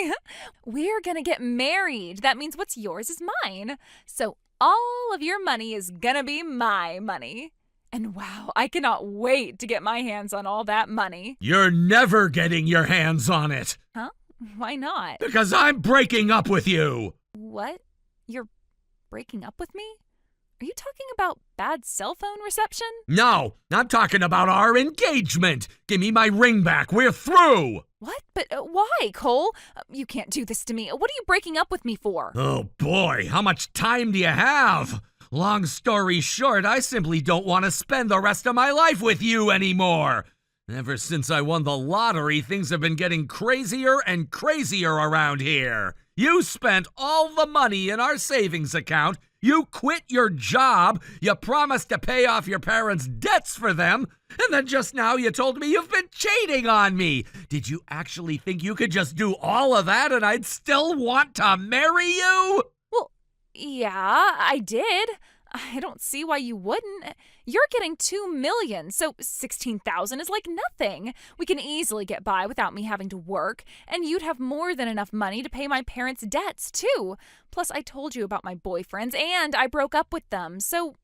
We're gonna get married. That means what's yours is mine. So all of your money is gonna be my money. And wow, I cannot wait to get my hands on all that money. You're never getting your hands on it. Huh? Why not? Because I'm breaking up with you. What? You're breaking up with me? Are you talking about bad cell phone reception? No, I'm talking about our engagement. Give me my ring back. We're through. What? But why, Cole? You can't do this to me. What are you breaking up with me for? Oh boy, how much time do you have? Long story short, I simply don't want to spend the rest of my life with you anymore. Ever since I won the lottery, things have been getting crazier and crazier around here. You spent all the money in our savings account. You quit your job, you promised to pay off your parents' debts for them, and then just now you told me you've been cheating on me. Did you actually think you could just do all of that and I'd still want to marry you? Well, yeah, I did. I don't see why you wouldn't. You're getting $2 million, so $16,000 is like nothing. We can easily get by without me having to work, and you'd have more than enough money to pay my parents' debts, too. Plus, I told you about my boyfriends, and I broke up with them, so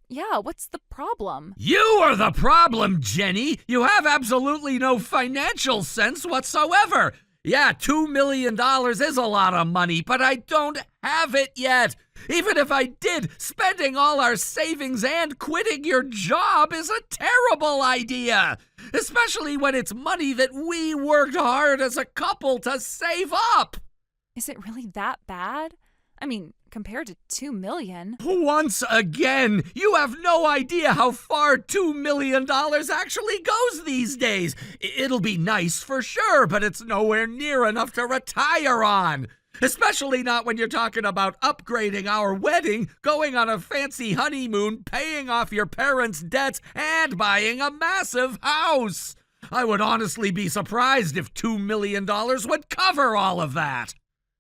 yeah, what's the problem? You are the problem, Jenny. You have absolutely no financial sense whatsoever. Yeah, $2 million is a lot of money, but I don't have it yet. Even if I did, spending all our savings and quitting your job is a terrible idea. Especially when it's money that we worked hard as a couple to save up. Is it really that bad? I mean, compared to $2 million. Once again, you have no idea how far $2 million actually goes these days. It'll be nice for sure, but it's nowhere near enough to retire on. Especially not when you're talking about upgrading our wedding, going on a fancy honeymoon, paying off your parents' debts, and buying a massive house. I would honestly be surprised if $2 million would cover all of that.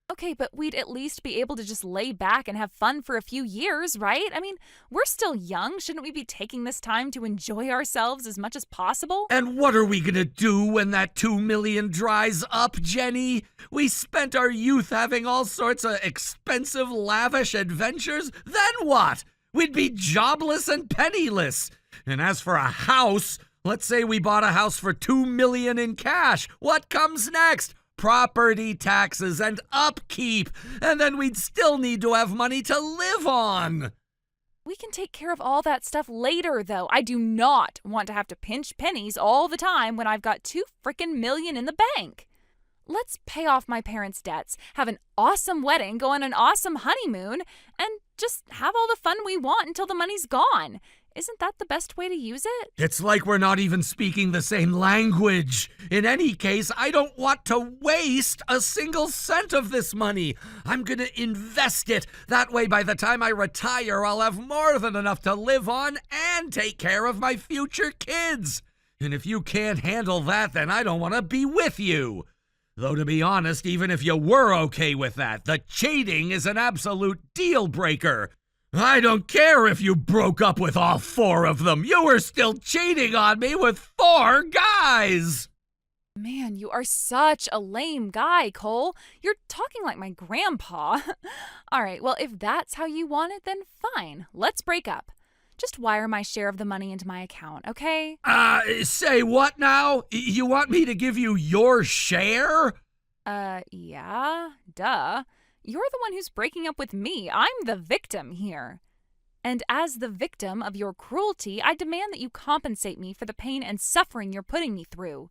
Okay, but we'd at least be able to just lay back and have fun for a few years, right? I mean, we're still young. Shouldn't we be taking this time to enjoy ourselves as much as possible? And what are we gonna do when that $2 million dries up, Jenny? We spent our youth having all sorts of expensive, lavish adventures. Then what? We'd be jobless and penniless. And as for a house, let's say we bought a house for $2 million in cash. What comes next? Property taxes and upkeep, and then we'd still need to have money to live on. We can take care of all that stuff later, though. I do not want to have to pinch pennies all the time when I've got $2 million in the bank. Let's pay off my parents' debts, have an awesome wedding, go on an awesome honeymoon, and just have all the fun we want until the money's gone. Isn't that the best way to use it? It's like we're not even speaking the same language. In any case, I don't want to waste a single cent of this money. I'm gonna invest it. That way, by the time I retire, I'll have more than enough to live on and take care of my future kids. And if you can't handle that, then I don't want to be with you. Though, to be honest, even if you were okay with that, the cheating is an absolute deal breaker. I don't care if you broke up with all 4 of them. You were still cheating on me with 4 guys. Man, you are such a lame guy, Cole. You're talking like my grandpa. All right, well, if that's how you want it, then fine. Let's break up. Just wire my share of the money into my account, okay? Say what now? You want me to give you your share? Yeah, duh. You're the one who's breaking up with me. I'm the victim here. And as the victim of your cruelty, I demand that you compensate me for the pain and suffering you're putting me through.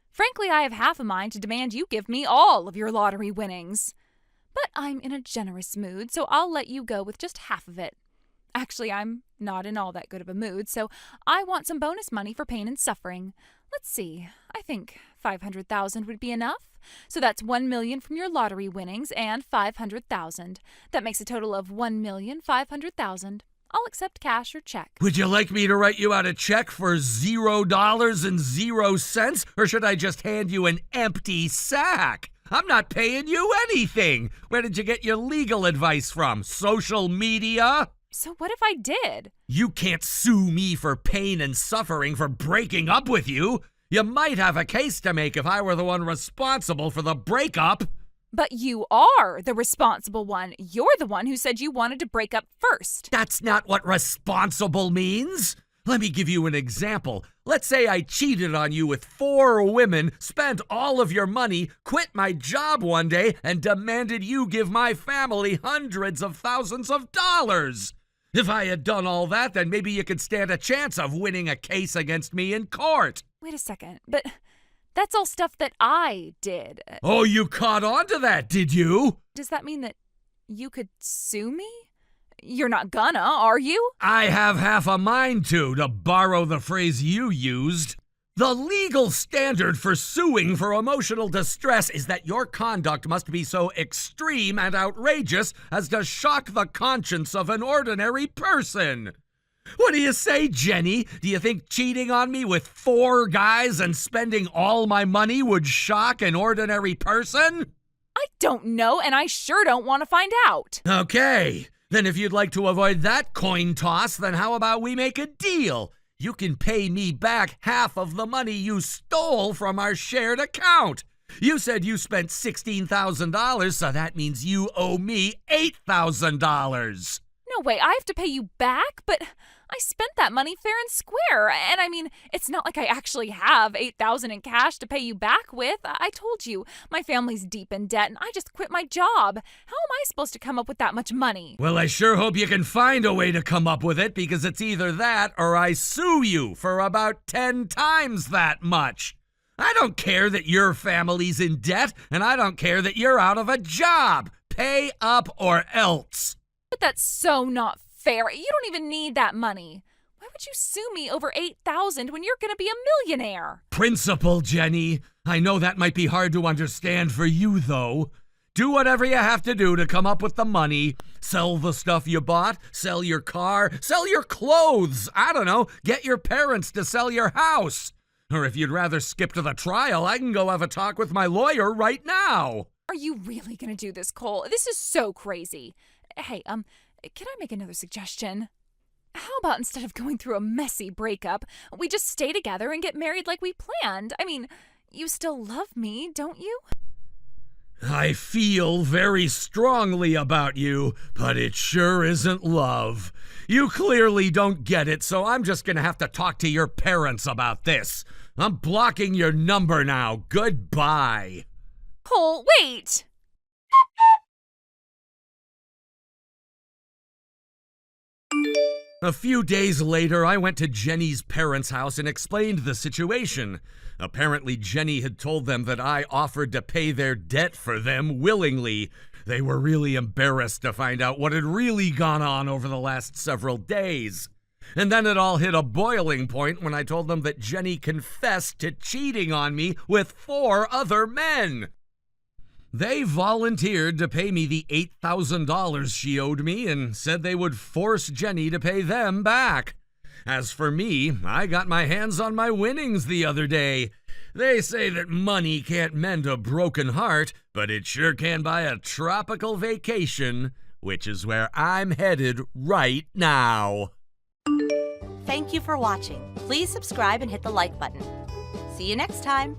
Frankly, I have half a mind to demand you give me all of your lottery winnings. But I'm in a generous mood, so I'll let you go with just half of it. Actually, I'm not in all that good of a mood, so I want some bonus money for pain and suffering. Let's see. I think $500,000 would be enough. So that's $1 million from your lottery winnings and $500,000. That makes a total of $1,500,000. I'll accept cash or check. Would you like me to write you out a check for $0.00, or should I just hand you an empty sack? I'm not paying you anything. Where did you get your legal advice from? Social media? So what if I did? You can't sue me for pain and suffering for breaking up with you. You might have a case to make if I were the one responsible for the breakup. But you are the responsible one. You're the one who said you wanted to break up first. That's not what responsible means. Let me give you an example. Let's say I cheated on you with 4 women, spent all of your money, quit my job one day, and demanded you give my family hundreds of thousands of dollars. If I had done all that, then maybe you could stand a chance of winning a case against me in court. Wait a second, but that's all stuff that I did. Oh, you caught on to that, did you? Does that mean that you could sue me? You're not gonna, are you? I have half a mind to borrow the phrase you used. The legal standard for suing for emotional distress is that your conduct must be so extreme and outrageous as to shock the conscience of an ordinary person. What do you say, Jenny? Do you think cheating on me with 4 guys and spending all my money would shock an ordinary person? I don't know, and I sure don't want to find out. Okay, then if you'd like to avoid that coin toss, then how about we make a deal? You can pay me back half of the money you stole from our shared account. You said you spent $16,000, so that means you owe me $8,000. No way, I have to pay you back? But I spent that money fair and square. And I mean, it's not like I actually have $8,000 in cash to pay you back with. I told you, my family's deep in debt and I just quit my job. How am I supposed to come up with that much money? Well, I sure hope you can find a way to come up with it, because it's either that or I sue you for about 10 times that much. I don't care that your family's in debt, and I don't care that you're out of a job. Pay up or else. But that's so not fair. You don't even need that money. Why would you sue me over $8,000 when you're going to be a millionaire? Principle, Jenny. I know that might be hard to understand for you, though. Do whatever you have to do to come up with the money. Sell the stuff you bought, sell your car, sell your clothes. I don't know, get your parents to sell your house. Or if you'd rather skip to the trial, I can go have a talk with my lawyer right now. Are you really going to do this, Cole? This is so crazy. Hey, can I make another suggestion? How about instead of going through a messy breakup, we just stay together and get married like we planned? I mean, you still love me, don't you? I feel very strongly about you, but it sure isn't love. You clearly don't get it, so I'm just gonna have to talk to your parents about this. I'm blocking your number now. Goodbye. Cole, wait! A few days later, I went to Jenny's parents' house and explained the situation. Apparently, Jenny had told them that I offered to pay their debt for them willingly. They were really embarrassed to find out what had really gone on over the last several days. And then it all hit a boiling point when I told them that Jenny confessed to cheating on me with 4 other men. They volunteered to pay me the $8,000 she owed me and said they would force Jenny to pay them back. As for me, I got my hands on my winnings the other day. They say that money can't mend a broken heart, but it sure can buy a tropical vacation, which is where I'm headed right now. Thank you for watching. Please subscribe and hit the like button. See you next time.